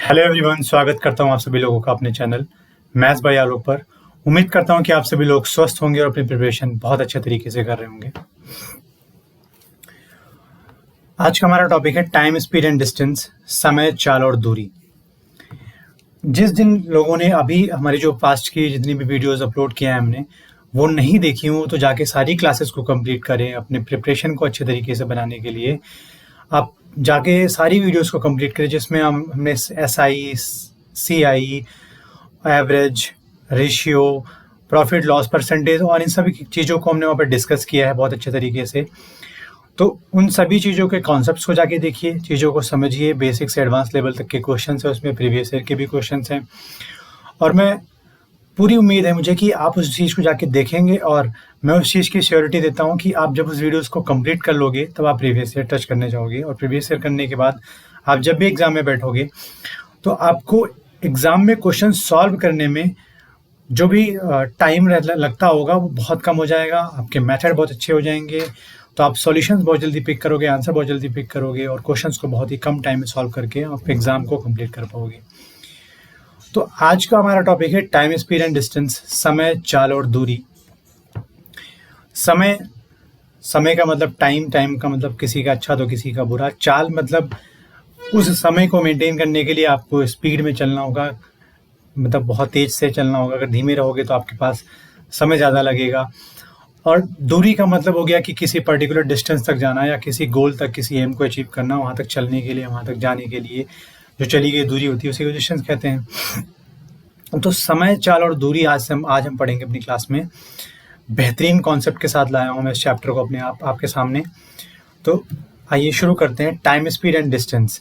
Hello everyone, स्वागत करता हूं आप सभी लोगों का अपने चैनल मैथ्स बाय आलोक पर। उम्मीद करता हूं कि आप सभी लोग स्वस्थ होंगे और अपनी प्रिपरेशन बहुत अच्छे तरीके से कर रहे होंगे। आज का हमारा टॉपिक है टाइम, स्पीड एंड डिस्टेंस, समय, चाल और दूरी। जिस दिन लोगों ने अभी हमारी जो पास्ट की जितनी भी वीडियोस अपलोड किया है हमने वो नहीं देखी हूँ तो जाके सारी क्लासेस को कंप्लीट करें अपने प्रिपरेशन को अच्छे तरीके से बनाने के लिए। आप जाके सारी वीडियोस को कंप्लीट करें जिसमें हमने SI, CI, average, ratio, profit loss percentage और इन सभी चीज़ों को हमने वहाँ पर डिस्कस किया है बहुत अच्छे तरीके से। तो उन सभी चीज़ों के कॉन्सेप्ट्स को जाके देखिए, चीज़ों को समझिए, बेसिक से एडवांस लेवल तक के क्वेश्चंस हैं, उसमें प्रीवियस ईयर के भी क्वेश्चंस हैं। और मैं पूरी उम्मीद है मुझे कि आप उस चीज़ को जाके देखेंगे और मैं उस चीज़ की श्योरिटी देता हूँ कि आप जब उस वीडियोस को कंप्लीट कर लोगे तब आप प्रीवियस ईयर टच करने जाओगे और प्रीवियस ईयर करने के बाद आप जब भी एग्ज़ाम में बैठोगे तो आपको एग्ज़ाम में क्वेश्चन सॉल्व करने में जो भी टाइम लगता होगा वो बहुत कम हो जाएगा, आपके मेथड बहुत अच्छे हो जाएंगे, तो आप सॉल्यूशंस बहुत जल्दी पिक करोगे, आंसर बहुत जल्दी पिक करोगे और क्वेश्चंस को बहुत ही कम टाइम में सॉल्व करके आप एग्ज़ाम को कंप्लीट कर पाओगे। तो आज का हमारा टॉपिक है टाइम, स्पीड एंड डिस्टेंस, समय, चाल और दूरी। समय का मतलब टाइम का मतलब किसी का अच्छा तो किसी का बुरा। चाल मतलब उस समय को मेंटेन करने के लिए आपको स्पीड में चलना होगा, मतलब बहुत तेज से चलना होगा। अगर धीमे रहोगे तो आपके पास समय ज़्यादा लगेगा। और दूरी का मतलब हो गया कि किसी पर्टिकुलर डिस्टेंस तक जाना या किसी गोल तक, किसी एम को अचीव करना, वहाँ तक चलने के लिए, वहाँ तक जाने के लिए जो चली गई दूरी होती है उसी को डिस्टेंस कहते हैं। तो समय, चाल और दूरी आज हम पढ़ेंगे अपनी क्लास में। बेहतरीन कॉन्सेप्ट के साथ लाया हूँ मैं इस चैप्टर को आपके सामने। तो आइए शुरू करते हैं। Time, speed and distance.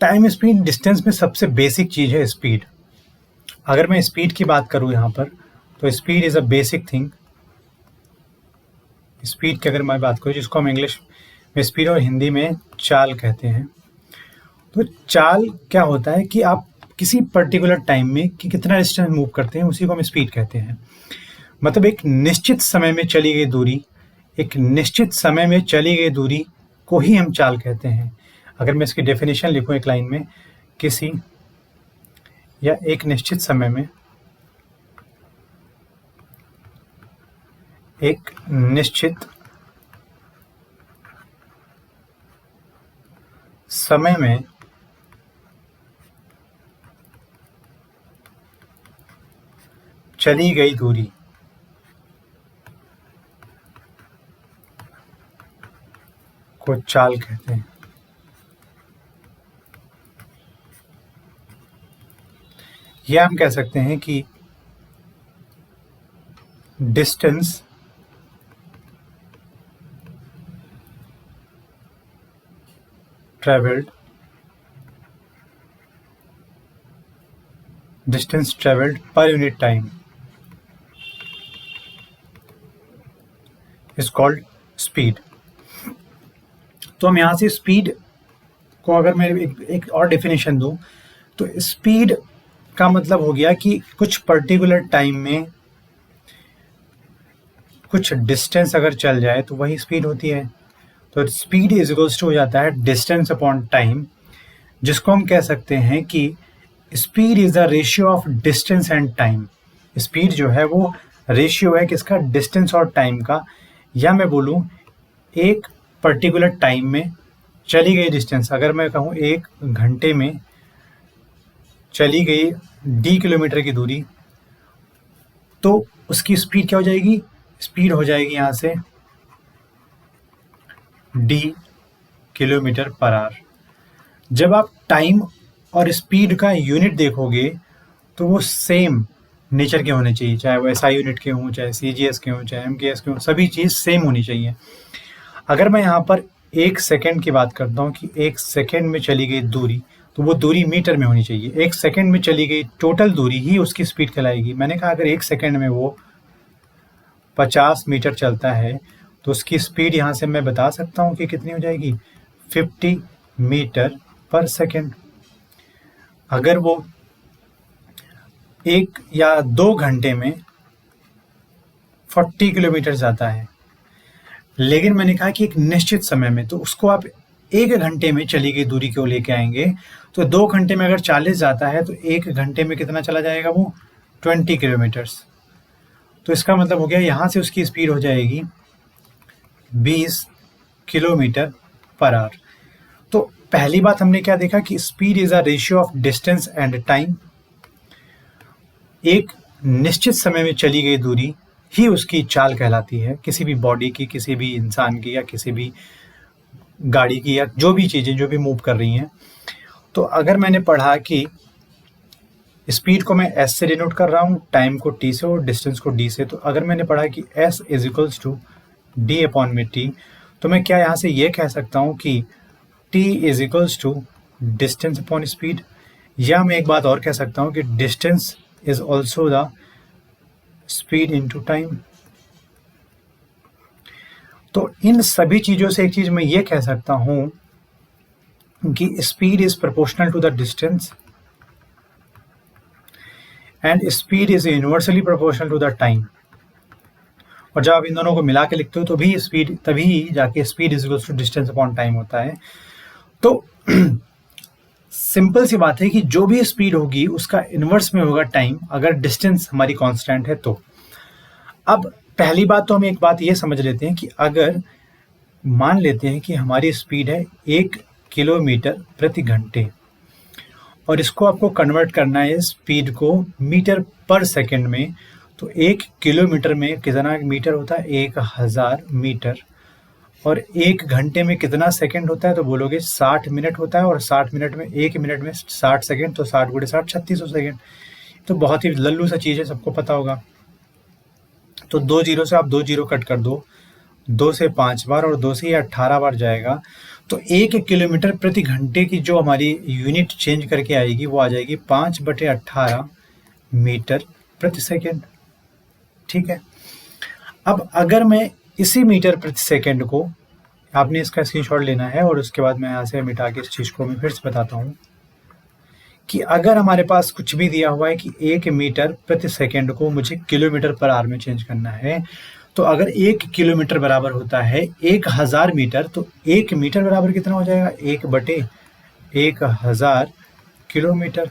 Time, speed, distance में सबसे बेसिक चीज़ है स्पीड। अगर मैं स्पीड की बात करूँ यहाँ पर तो speed is a basic thing. Speed की अगर मैं बात करूँ जिसको हम इंग्लिश में स्पीड और हिंदी में चाल कहते हैं। तो चाल क्या होता है कि आप किसी पर्टिकुलर टाइम में कितना डिस्टेंस मूव करते हैं उसी को हम स्पीड कहते हैं। मतलब एक निश्चित समय में चली गई दूरी को ही हम चाल कहते हैं। अगर मैं इसकी डेफिनेशन लिखूँ एक लाइन में, किसी या एक निश्चित समय में चली गई दूरी को चाल कहते हैं। यह हम कह सकते हैं कि distance travelled per unit time is called speed. तो हम यहाँ से स्पीड को अगर मैं एक और डेफिनेशन दूं तो स्पीड का मतलब हो गया कि कुछ पर्टिकुलर टाइम में कुछ डिस्टेंस अगर चल जाए तो वही स्पीड होती है। तो स्पीड इज इक्वल्स टू हो जाता है डिस्टेंस अपॉन टाइम, जिसको हम कह सकते हैं कि speed is the ratio of distance and time. Speed जो है वो रेशियो है किसका, डिस्टेंस और टाइम का। या मैं बोलूँ एक पर्टिकुलर टाइम में चली गई डिस्टेंस, अगर मैं कहूँ 1 घंटे में चली गई d किलोमीटर की दूरी, तो उसकी स्पीड क्या हो जाएगी, स्पीड हो जाएगी यहाँ से d किलोमीटर पर आवर। जब आप टाइम और स्पीड का यूनिट देखोगे तो वो सेम नेचर के होने चाहिए, चाहे वो SI यूनिट के हों, चाहे CGS के हों, चाहे MKS के हों, सभी चीज़ सेम होनी चाहिए। अगर मैं यहाँ पर 1 सेकेंड की बात करता हूँ कि 1 सेकेंड में चली गई दूरी, तो वो दूरी मीटर में होनी चाहिए। 1 सेकेंड में चली गई टोटल दूरी ही उसकी स्पीड कहलाएगी। मैंने कहा अगर 1 सेकेंड में वो 50 मीटर चलता है तो उसकी स्पीड यहाँ से मैं बता सकता हूँ कि कितनी हो जाएगी, 50 मीटर पर सेकेंड। अगर वो 1 या 2 घंटे में 40 किलोमीटर जाता है, लेकिन मैंने कहा कि एक निश्चित समय में, तो उसको आप 1 घंटे में चली गई दूरी को लेके आएंगे, तो 2 घंटे में अगर 40 जाता है तो 1 घंटे में कितना चला जाएगा वो 20 किलोमीटर्स। तो इसका मतलब हो गया यहाँ से उसकी स्पीड हो जाएगी 20 किलोमीटर पर आवर। तो पहली बात हमने क्या देखा कि speed is a ratio of distance and time. एक निश्चित समय में चली गई दूरी ही उसकी चाल कहलाती है, किसी भी बॉडी की, किसी भी इंसान की, या किसी भी गाड़ी की, या जो भी चीज़ें जो भी मूव कर रही हैं। तो अगर मैंने पढ़ा कि स्पीड को मैं एस से डिनोट कर रहा हूँ, टाइम को टी से और डिस्टेंस को डी से, तो अगर मैंने पढ़ा कि S is equals to D upon में टी, तो मैं क्या यहाँ से ये कह सकता हूँ कि T is equals to distance upon speed, या मैं एक बात और कह सकता हूँ कि distance is also the speed into time. तो इन सभी चीज़ों से एक चीज़ मैं ये कह सकता हूँ कि speed is proportional to the distance and speed is universally proportional to the time. और जब आप इन दोनों को मिला के लिखते हो तो भी स्पीड, तभी जाके speed is equals to distance upon time होता है। तो सिंपल सी बात है कि जो भी स्पीड होगी उसका इन्वर्स में होगा टाइम, अगर डिस्टेंस हमारी कांस्टेंट है तो। अब पहली बात तो हम एक बात ये समझ लेते हैं कि अगर मान लेते हैं कि हमारी स्पीड है 1 किलोमीटर प्रति घंटे, और इसको आपको कन्वर्ट करना है स्पीड को मीटर पर सेकंड में, तो 1 किलोमीटर में कितना मीटर होता है, 1000 मीटर। और 1 घंटे में कितना सेकंड होता है, तो बोलोगे 60 मिनट होता है, और 60 मिनट में 1 मिनट में 60 सेकंड, तो 60 गुणे 60 3600 सेकंड। तो बहुत ही लल्लू सा चीज़ है, सबको पता होगा। तो 2 जीरो से आप 2 जीरो कट कर दो, 2 से 5 बार और 2 से ये 18 बार जाएगा। तो 1 किलोमीटर प्रति घंटे की जो हमारी यूनिट चेंज करके आएगी वो आ जाएगी 5/18 मीटर प्रति सेकेंड। ठीक है। अब अगर मैं इसी मीटर प्रति सेकेंड को, आपने इसका स्क्रीनशॉट लेना है और उसके बाद मैं यहाँ से मिटा के इस चीज़ को मैं फिर से बताता हूँ कि अगर हमारे पास कुछ भी दिया हुआ है कि 1 मीटर प्रति सेकेंड को मुझे किलोमीटर पर आवर में चेंज करना है, तो अगर 1 किलोमीटर बराबर होता है 1000 मीटर, तो 1 मीटर बराबर कितना हो जाएगा, 1/1000 किलोमीटर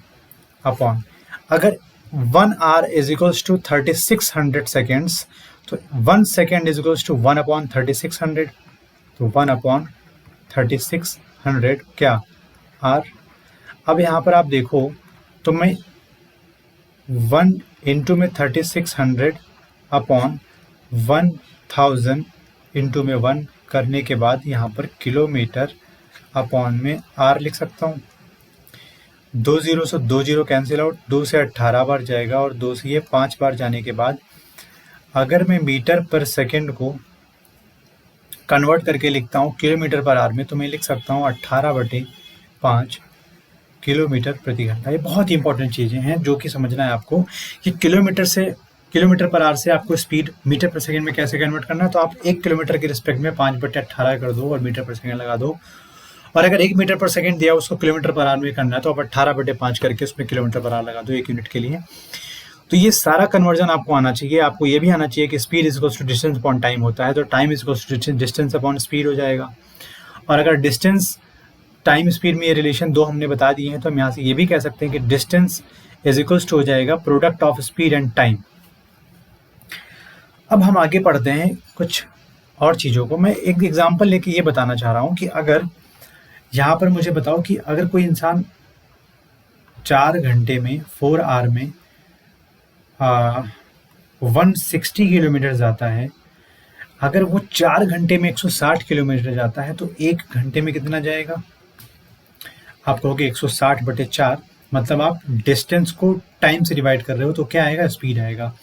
अपॉन, अगर 1 hour is equals to 3600 seconds, तो 1 सेकेंड इज इक्वल्स टू 1/3600, तो 1/3600 क्या, आर। अब यहाँ पर आप देखो तो मैं 1 इंटू में 3600 अपॉन 1000 इंटू में 1 करने के बाद यहाँ पर किलोमीटर अपॉन में आर लिख सकता हूँ। 2 जीरो से 2 जीरो कैंसिल आउट, 2 से 18 बार जाएगा और 2 से ये 5 बार जाने के बाद अगर मैं मीटर पर सेकेंड को कन्वर्ट करके लिखता हूँ किलोमीटर पर आवर में, तो मैं लिख सकता हूँ 18/5 किलोमीटर प्रति घंटा। ये बहुत ही इंपॉर्टेंट चीज़ें हैं जो कि समझना है आपको कि किलोमीटर पर आवर से आपको स्पीड मीटर पर सेकंड में कैसे कन्वर्ट करना है। तो आप 1 किलोमीटर के रिस्पेक्ट में 5/18 कर दो और मीटर पर सेकंड लगा दो, और अगर 1 मीटर पर सेकंड दिया उसको किलोमीटर पर आवर में करना है तो आप 18/5 करके उसमें किलोमीटर पर आवर लगा दो 1 यूनिट के लिए। तो ये सारा कन्वर्जन आपको आना चाहिए। आपको ये भी आना चाहिए कि speed is equals to distance upon time होता है, तो time is equals to distance upon speed हो जाएगा। और अगर डिस्टेंस टाइम स्पीड में ये रिलेशन 2 हमने बता दिए हैं, तो हम यहाँ से ये भी कह सकते हैं कि डिस्टेंस इज इक्वल्स टू हो जाएगा product of speed and time. अब हम आगे पढ़ते हैं कुछ और चीज़ों को। मैं एक एग्जांपल लेके ये बताना चाह रहा हूँ कि अगर यहाँ पर मुझे बताओ कि अगर कोई इंसान 4 घंटे में 4 आवर में 160 किलोमीटर जाता है, अगर वो 4 घंटे में 160 किलोमीटर जाता है तो 1 घंटे में कितना जाएगा। आप कहोगे 160/4, मतलब आप डिस्टेंस को टाइम से डिवाइड कर रहे हो, तो क्या आएगा, स्पीड आएगा।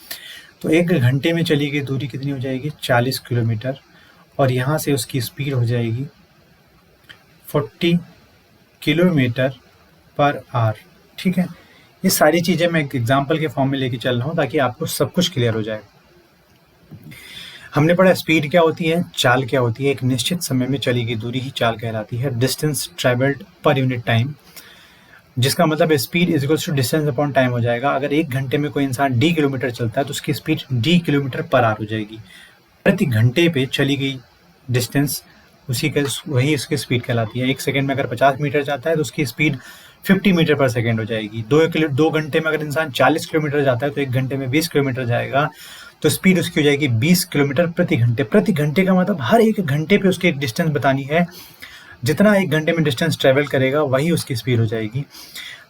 तो 1 घंटे में चली गई दूरी कितनी हो जाएगी, 40 किलोमीटर, और यहाँ से उसकी स्पीड हो जाएगी 40 किलोमीटर पर आवर। ठीक है। ये सारी चीज़ें मैं एक एग्जाम्पल के फॉर्म में लेके चल रहा हूँ ताकि आपको सब कुछ क्लियर हो जाए। हमने पढ़ा स्पीड क्या होती है, चाल क्या होती है। एक निश्चित समय में चली गई दूरी ही चाल कहलाती है। Distance travelled per unit time, जिसका मतलब speed is equals to distance upon time हो जाएगा। अगर 1 घंटे में कोई इंसान d किलोमीटर चलता है तो उसकी speed d kilometre per hour हो जाएगी। प्रति घंटे पे चली गई डिस्टेंस उसी का वही उसकी स्पीड कहलाती है। 1 सेकंड में अगर 50 मीटर जाता है तो उसकी स्पीड 50 मीटर पर सेकंड हो जाएगी। 2 घंटे में अगर इंसान 40 किलोमीटर जाता है तो 1 घंटे में 20 किलोमीटर जाएगा, तो स्पीड उसकी हो जाएगी 20 किलोमीटर प्रति घंटे। प्रति घंटे का मतलब हर 1 घंटे पे उसकी एक डिस्टेंस बतानी है, जितना 1 घंटे में डिस्टेंस ट्रेवल करेगा वही उसकी स्पीड हो जाएगी।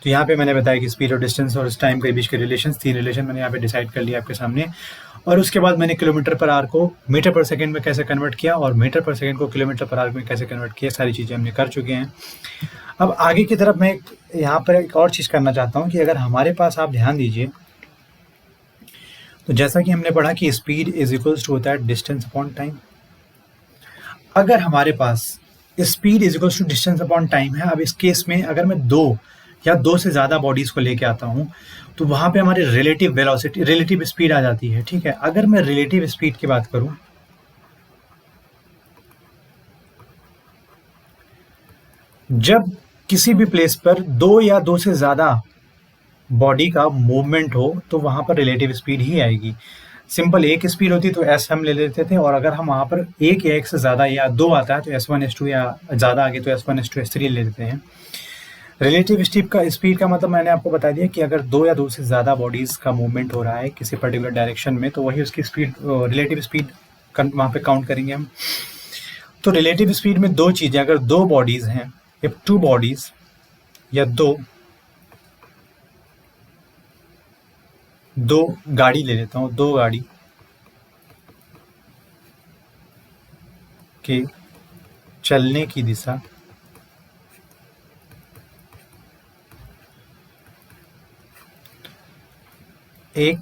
तो यहाँ पे मैंने बताया कि स्पीड और डिस्टेंस और इस टाइम के बीच के रिलेशन, 3 रिलेशन मैंने यहाँ पे डिसाइड कर लिया आपके सामने। और उसके बाद मैंने किलोमीटर पर आवर को मीटर पर सेकंड में कैसे कन्वर्ट किया और मीटर पर सेकंड को किलोमीटर पर आवर में कैसे कन्वर्ट किया, सारी चीज़ें हमने कर चुके हैं। अब आगे की तरफ मैं यहाँ पर एक और चीज़ करना चाहता हूँ कि अगर हमारे पास, आप ध्यान दीजिए, तो जैसा कि हमने पढ़ा कि स्पीड इज इक्वल्स टू होता है डिस्टेंस अपॉन टाइम। अगर हमारे पास speed is equals to distance upon time है, अब इस केस में अगर मैं 2 या 2 से ज़्यादा बॉडीज़ को लेके आता हूँ तो वहाँ पे हमारी रिलेटिव वेलोसिटी, रिलेटिव स्पीड आ जाती है। ठीक है, अगर मैं रिलेटिव स्पीड की बात करूँ, जब किसी भी प्लेस पर 2 या 2 से ज़्यादा बॉडी का मूवमेंट हो तो वहाँ पर रिलेटिव स्पीड ही आएगी। सिंपल एक स्पीड होती तो एस हम ले लेते थे, और अगर हम वहाँ पर 1 या 1 से ज़्यादा या 2 आता है तो S1 S2 या ज़्यादा आगे तो S1 S2 S3 ले लेते हैं। रिलेटिव स्पीड का मतलब मैंने आपको बता दिया कि अगर 2 या 2 से ज़्यादा बॉडीज़ का मूवमेंट हो रहा है किसी पर्टिकुलर डायरेक्शन में तो वही उसकी स्पीड, रिलेटिव स्पीड वहाँ पे काउंट करेंगे हम। तो रिलेटिव स्पीड में 2 चीज़ें, अगर 2 बॉडीज़ हैं, इफ 2 बॉडीज़ या 2 गाड़ी ले लेता हूँ, 2 गाड़ी के चलने की दिशा एक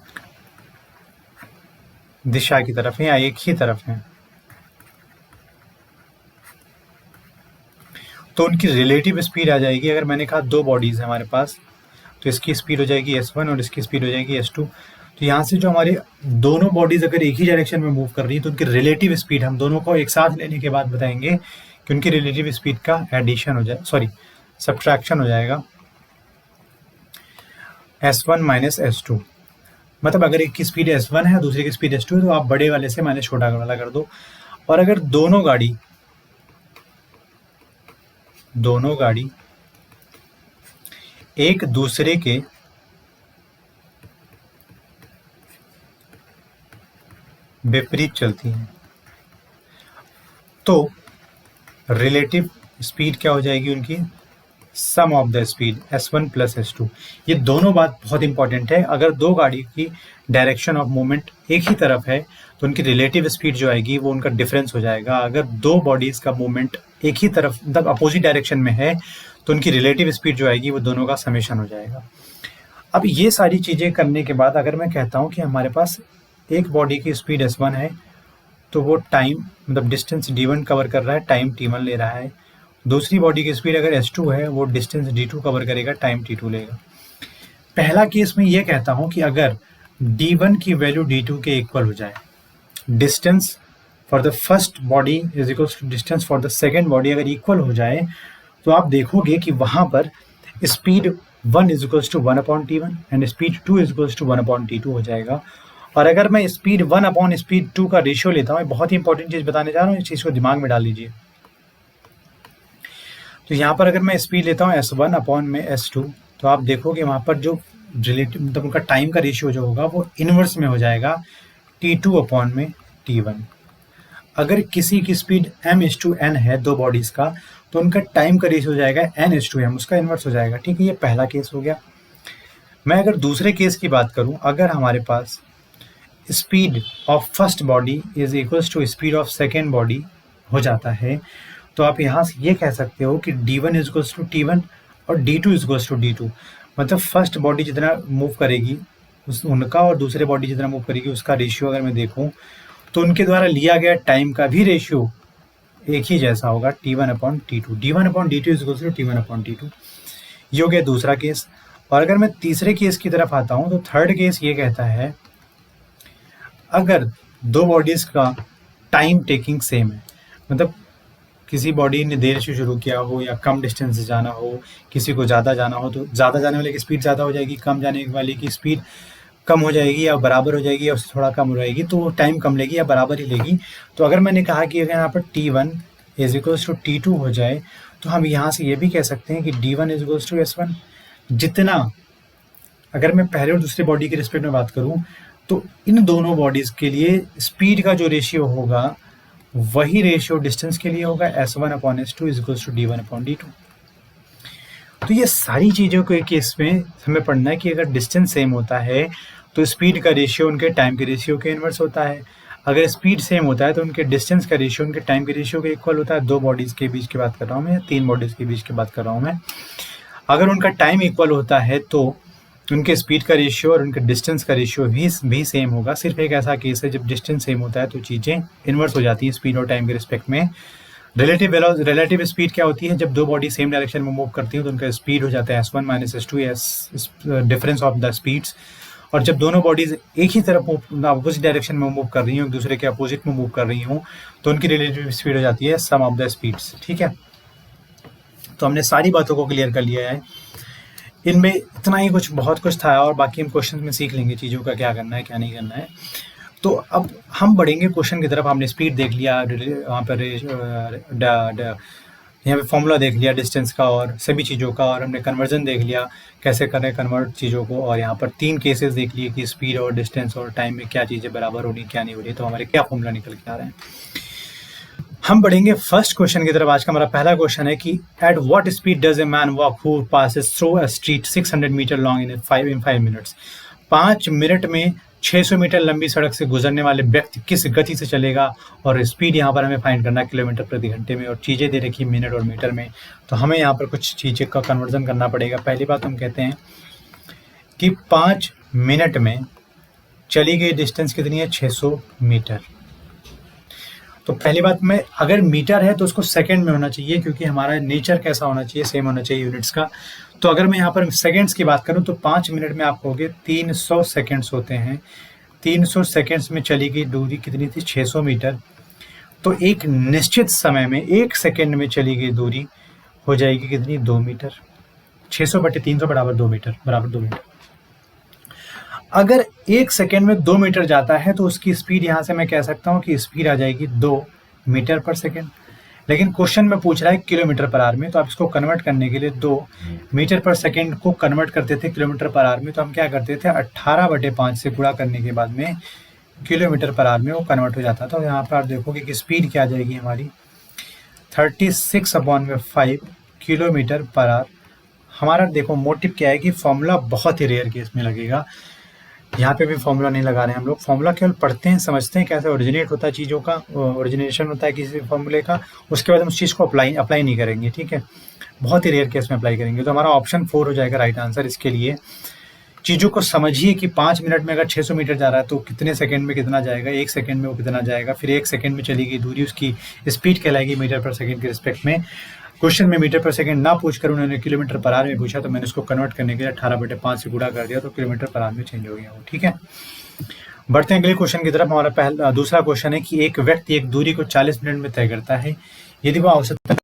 दिशा की तरफ है या एक ही तरफ है, तो उनकी रिलेटिव स्पीड आ जाएगी। अगर मैंने कहा 2 बॉडीज़ है हमारे पास तो इसकी स्पीड हो जाएगी S1 और इसकी स्पीड हो जाएगी S2। तो यहाँ से जो हमारे दोनों बॉडीज़ अगर एक ही डायरेक्शन में मूव कर रही है तो उनकी रिलेटिव स्पीड हम दोनों को एक साथ लेने के बाद बताएंगे कि उनकी रिलेटिव स्पीड का एडिशन हो जाए, सॉरी सब्ट्रैक्शन हो जाएगा S1 माइनस S2। मतलब अगर एक की स्पीड S1 है दूसरे की स्पीड S2 है तो आप बड़े वाले से माइनस छोटा वाला कर दो। और अगर दोनों गाड़ी एक दूसरे के विपरीत चलती हैं तो रिलेटिव स्पीड क्या हो जाएगी उनकी, sum of the speed S1 plus S2। ये दोनों बात बहुत इंपॉर्टेंट है। अगर 2 गाड़ी की डायरेक्शन ऑफ मूवमेंट एक ही तरफ है तो उनकी रिलेटिव स्पीड जो आएगी वो उनका डिफरेंस हो जाएगा। अगर 2 बॉडीज़ का मूवमेंट एक ही तरफ, मतलब अपोजिट डायरेक्शन में है, तो उनकी रिलेटिव स्पीड जो आएगी वो दोनों का समेशन हो जाएगा। अब ये सारी चीज़ें करने के बाद अगर मैं कहता हूँ कि हमारे पास एक बॉडी की स्पीड S1 है तो वो टाइम, मतलब डिस्टेंस D1 कवर कर रहा है, टाइम T1 ले रहा है। दूसरी बॉडी की स्पीड अगर S2 है वो डिस्टेंस D2 कवर करेगा, टाइम T2 लेगा। पहला केस में ये कहता हूँ कि अगर D1 की वैल्यू D2 के इक्वल हो जाए, distance for the first body is equals to distance for the second body अगर इक्वल हो जाए तो आप देखोगे कि वहाँ पर speed 1 is equals to 1 upon T1 and speed 2 is equals to 1 upon T2 हो जाएगा। और अगर मैं स्पीड 1 अपॉन स्पीड 2 का रेशियो लेता हूँ, बहुत ही इंपॉर्टेंट चीज़ बताने जा रहा हूँ, इस चीज़ को दिमाग में डाल लीजिए। तो यहाँ पर अगर मैं स्पीड लेता हूँ S1 अपॉन में S2 तो आप देखोगे वहाँ पर जो रिलेटिव, मतलब उनका टाइम का रेशियो जो होगा वो इनवर्स में हो जाएगा T2 अपॉन में T1। अगर किसी की स्पीड m/n है 2 बॉडीज़ का तो उनका टाइम का रेशियो हो जाएगा n/m, उसका इन्वर्स हो जाएगा। ठीक है, ये पहला केस हो गया। मैं अगर दूसरे केस की बात करूं, अगर हमारे पास speed of first body is equals to speed of second body हो जाता है तो आप यहाँ से ये कह सकते हो कि D1 is equals to T1 और D2 is equals to D2। मतलब फर्स्ट बॉडी जितना मूव करेगी उनका और दूसरे बॉडी जितना मूव करेगी उसका रेशियो अगर मैं देखूँ तो उनके द्वारा लिया गया टाइम का भी रेशियो एक ही जैसा होगा, T1 upon T2। D1 upon D2 is equals to T1 upon T2। ये हो गया दूसरा केस। और अगर मैं तीसरे केस की तरफ आता हूँ तो थर्ड केस ये कहता है अगर 2 बॉडीज़ का टाइम टेकिंग सेम है, मतलब किसी बॉडी ने देर से शुरू किया हो या कम डिस्टेंस से जाना हो, किसी को ज़्यादा जाना हो तो ज़्यादा जाने वाले की स्पीड ज़्यादा हो जाएगी, कम जाने वाले की स्पीड कम हो जाएगी या बराबर हो जाएगी या उससे थोड़ा कम हो जाएगी, तो टाइम कम लेगी या बराबर ही लेगी। तो अगर मैंने कहा कि अगर यहाँ पर T1 is equals to T2 हो जाए तो हम यहाँ से ये भी कह सकते हैं कि D1 is equals to S1। जितना, अगर मैं पहले और दूसरे बॉडी के रिस्पेक्ट में बात करूँ तो इन दोनों बॉडीज़ के लिए स्पीड का जो रेशियो होगा वही रेशियो डिस्टेंस के लिए होगा, S1/S2 is equals to D1/D2। तो ये सारी चीज़ों के केस में हमें पढ़ना है कि अगर डिस्टेंस सेम होता है तो स्पीड का रेशियो उनके टाइम के रेशियो के इनवर्स होता है। अगर स्पीड सेम होता है तो उनके डिस्टेंस का रेशियो उनके टाइम के रेशियो के इक्वल होता है। दो बॉडीज़ के बीच की बात कर रहा हूँ मैं, या तीन बॉडीज़ के बीच की बात कर रहा हूँ मैं। अगर उनका टाइम इक्वल होता है तो उनके स्पीड का रेशियो और उनके डिस्टेंस का रेशियो भी सेम होगा। सिर्फ एक ऐसा केस है जब डिस्टेंस सेम होता है तो चीज़ें इन्वर्स हो जाती हैं स्पीड और टाइम के रिस्पेक्ट में। रिलेटिव स्पीड क्या होती है? जब दो बॉडी सेम डायरेक्शन में मूव करती हैं तो उनका स्पीड हो जाता है S1 - S2, difference of the speeds. और जब दोनों बॉडीज एक ही तरफ अपोजिट डायरेक्शन में मूव कर रही हूँ, एक दूसरे के अपोजिट में मूव कर रही हूँ, तो उनकी रिलेटिव स्पीड हो जाती है सम ऑफ द स्पीड्स। ठीक है, तो हमने सारी बातों को क्लियर कर लिया है। इनमें इतना ही कुछ, बहुत कुछ था और बाकी हम क्वेश्चन में सीख लेंगे चीज़ों का क्या करना है क्या नहीं करना है। तो अब हम बढ़ेंगे क्वेश्चन की तरफ। हमने स्पीड देख लिया, वहाँ पर यहाँ पे फॉर्मूला देख लिया डिस्टेंस का और सभी चीज़ों का, और हमने कन्वर्जन देख लिया कैसे करें कन्वर्ट चीज़ों को, और यहाँ पर तीन केसेस देख लिए कि स्पीड और डिस्टेंस और टाइम में क्या चीज़ें बराबर होनी क्या नहीं हो रही, तो हमारे क्या फॉर्मूला निकल के आ रहे हैं। हम बढ़ेंगे फर्स्ट क्वेश्चन की तरफ। आज का हमारा पहला क्वेश्चन है कि at what speed does a man walk who passes through a street 600 metre long in 5 minutes. 5 minute में 600 मीटर लंबी सड़क से गुजरने वाले व्यक्ति किस गति से चलेगा, और स्पीड यहाँ पर हमें फाइंड करना है किलोमीटर प्रति घंटे में, और चीज़ें दे रखी मिनट और मीटर में। तो हमें यहाँ पर कुछ चीज़ें का कन्वर्जन करना पड़ेगा। पहली बात हम कहते हैं कि 5 मिनट में चली गई डिस्टेंस कितनी है? 600 मीटर। तो पहली बात में, अगर मीटर है तो उसको सेकंड में होना चाहिए, क्योंकि हमारा नेचर कैसा होना चाहिए? सेम होना चाहिए यूनिट्स का। तो अगर मैं यहाँ पर सेकंड्स की बात करूँ तो 5 मिनट में आप कहोगे 300 सेकंड्स होते हैं। 300 सेकंड्स में चली गई दूरी कितनी थी? 600 मीटर। तो एक निश्चित समय में 1 सेकंड में चली गई दूरी हो जाएगी कितनी? 2 मीटर। 600/300 बराबर 2 मीटर, बराबर 2 मीटर। अगर 1 सेकेंड में 2 मीटर जाता है तो उसकी स्पीड यहाँ से मैं कह सकता हूँ कि स्पीड आ जाएगी 2 मीटर पर सेकेंड। लेकिन क्वेश्चन में पूछ रहा है किलोमीटर पर आवर में, तो आप इसको कन्वर्ट करने के लिए 2 मीटर पर सेकेंड को कन्वर्ट करते थे किलोमीटर पर आवर में, तो हम क्या करते थे? 18/5 से गुणा करने के बाद में किलोमीटर पर आवर में वो कन्वर्ट हो जाता था। तो यहाँ पर आप देखोगे कि स्पीड क्या आ जाएगी हमारी? 36/5 किलोमीटर पर आवर। हमारा देखो मोटिव क्या है कि फॉर्मूला बहुत ही रेयर केस में लगेगा। यहाँ पे भी फॉर्मूला नहीं लगा रहे हैं हम लोग, फॉर्मूला केवल पढ़ते हैं, समझते हैं कैसे ओरिजिनेट होता है चीज़ों का, ओरिजिनेशन होता है किसी फॉर्मूले का, उसके बाद हम उस चीज़ को अप्लाई नहीं करेंगे। ठीक है, बहुत ही रेयर केस में अप्लाई करेंगे। तो हमारा ऑप्शन 4 हो जाएगा राइट आंसर इसके लिए। चीज़ों को समझिए कि 5 मिनट में अगर 600 मीटर जा रहा है तो कितने सेकंड में कितना जाएगा, 1 सेकंड में वो कितना जाएगा, फिर 1 सेकंड में चली गई दूरी उसकी स्पीड कहलाएगी मीटर पर सेकंड के रिस्पेक्ट में। क्वेश्चन में मीटर पर सेकंड ना पूछकर उन्होंने किलोमीटर पर आवर में पूछा, तो मैंने उसको कन्वर्ट करने के लिए 18/5 से गुणा कर दिया, तो किलोमीटर पर आवर में चेंज हो गया वो। ठीक है, बढ़ते हैं अगले क्वेश्चन की तरफ। हमारा दूसरा क्वेश्चन है कि एक व्यक्ति एक दूरी को 40 मिनट में तय करता है, यदि वो औसतन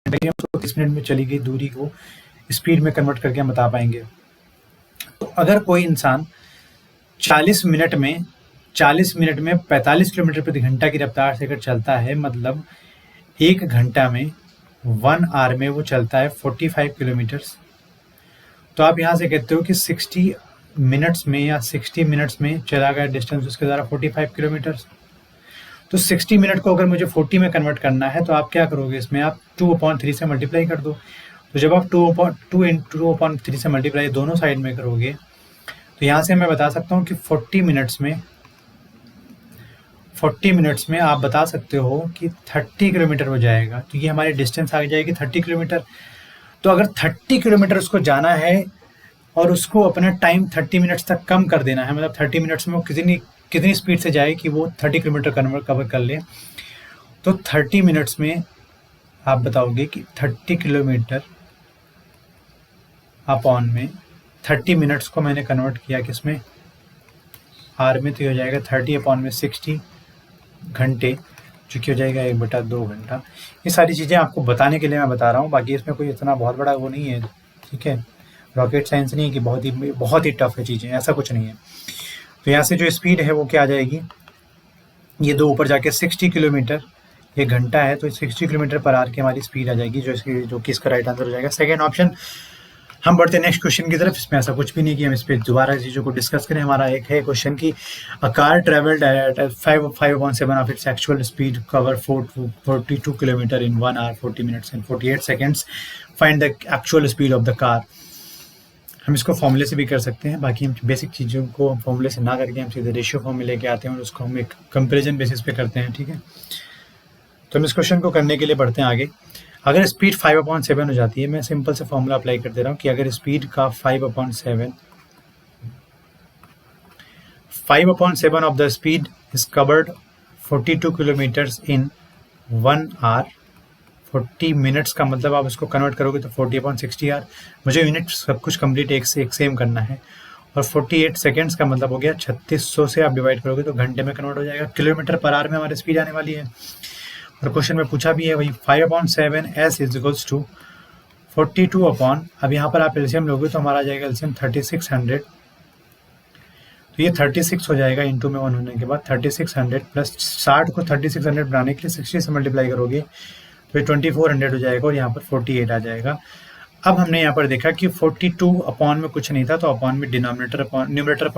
45 मिनट में चली गई दूरी को स्पीड में कन्वर्ट करके हम बता पाएंगे। तो अगर कोई इंसान 40 मिनट में 45 किलोमीटर प्रति घंटा की रफ्तार से अगर चलता है, मतलब 1 घंटा में 1 आवर में वो चलता है 45 किलोमीटर्स, तो आप यहाँ से कहते हो कि 60 मिनट्स में या 60 मिनट्स में चला गया डिस्टेंस उसके द्वारा 45 किलोमीटर्स। तो 60 मिनट को अगर मुझे 40 में कन्वर्ट करना है तो आप क्या करोगे? इसमें आप 2/3 से मल्टीप्लाई कर दो। तो जब आप 2/3 से मल्टीप्लाई दोनों साइड में करोगे तो यहाँ से मैं बता सकता हूँ कि 40 मिनट्स में आप बता सकते हो कि 30 किलोमीटर हो जाएगा, क्योंकि हमारी डिस्टेंस आ जाएगी 30 किलोमीटर। तो अगर 30 किलोमीटर उसको जाना है और उसको अपना टाइम 30 मिनट्स तक कम कर देना है, मतलब 30 मिनट्स में वो कितनी स्पीड से जाए कि वो 30 किलोमीटर कवर कर ले, तो 30 मिनट्स में आप बताओगे कि 30 किलोमीटर अपॉन में 30 मिनट्स को मैंने कन्वर्ट किया किसमें? आर में, तो हो जाएगा 30/60 घंटे, जो कि हो जाएगा 1/2 घंटा। ये सारी चीज़ें आपको बताने के लिए मैं बता रहा हूँ, बाकी इसमें कोई इतना बहुत बड़ा वो नहीं है ठीक है, रॉकेट साइंस नहीं है कि बहुत ही टफ है चीज़ें, ऐसा कुछ नहीं है। तो यहाँ से जो स्पीड है वो क्या आ जाएगी, ये दो ऊपर जाके 60 किलोमीटर, ये घंटा है, तो 60 किलोमीटर पर आवर की हमारी स्पीड आ जाएगी, जो कि इसका राइट आंसर हो जाएगा सेकेंड ऑप्शन। हम बढ़ते हैं नेक्स्ट क्वेश्चन की तरफ। इसमें ऐसा कुछ भी नहीं कि हम इस पर दोबारा चीज़ों को डिस्कस करें। हमारा एक है क्वेश्चन की a car travelled at 5/7 of its actual speed cover 42 kilometre in 1 hour 40 minutes and 48 seconds। Find the actual speed of the car. हम इसको फॉर्मूले से भी कर सकते हैं, बाकी हम बेसिक चीज़ों को फॉर्मूले से ना करके हम सीधे रेशियो फॉर्म में लेके आते हैं और उसको हम एक कंपेरिजन बेसिस पे करते हैं, ठीक है। तो हम इस क्वेश्चन को करने के लिए बढ़ते हैं आगे। अगर स्पीड 5/7 हो जाती है, मैं सिंपल से फॉर्मूला अप्लाई कर दे रहा हूँ कि अगर स्पीड का 5/7 of the speed is covered 42 kilometres in 1 hour 40 minutes का मतलब आप इसको कन्वर्ट करोगे तो 40/60 आर, मुझे यूनिट सब कुछ कंप्लीट एक से एक सेम करना है, और 48 सेकेंड्स का मतलब हो गया 3600 से आप डिवाइड करोगे तो घंटे में कन्वर्ट हो जाएगा। किलोमीटर पर आवर में हमारी स्पीड आने वाली है, और क्वेश्चन में पूछा भी है वही 5/7 S is equals to 42 upon, अब यहाँ पर आप एलसीएम लोगे तो हमारा आ जाएगा एलसीएम 3600, तो ये 36 हो जाएगा इंटू में 1 होने के बाद 3600 प्लस 60 को 3600 बनाने के लिए 60 से मल्टीप्लाई करोगे तो ये 2400 हो जाएगा, और यहाँ पर 48 आ जाएगा। अब हमने यहाँ पर देखा कि 42 अपॉन में कुछ नहीं था, तो अपॉन में न्यूमरेटर अपॉन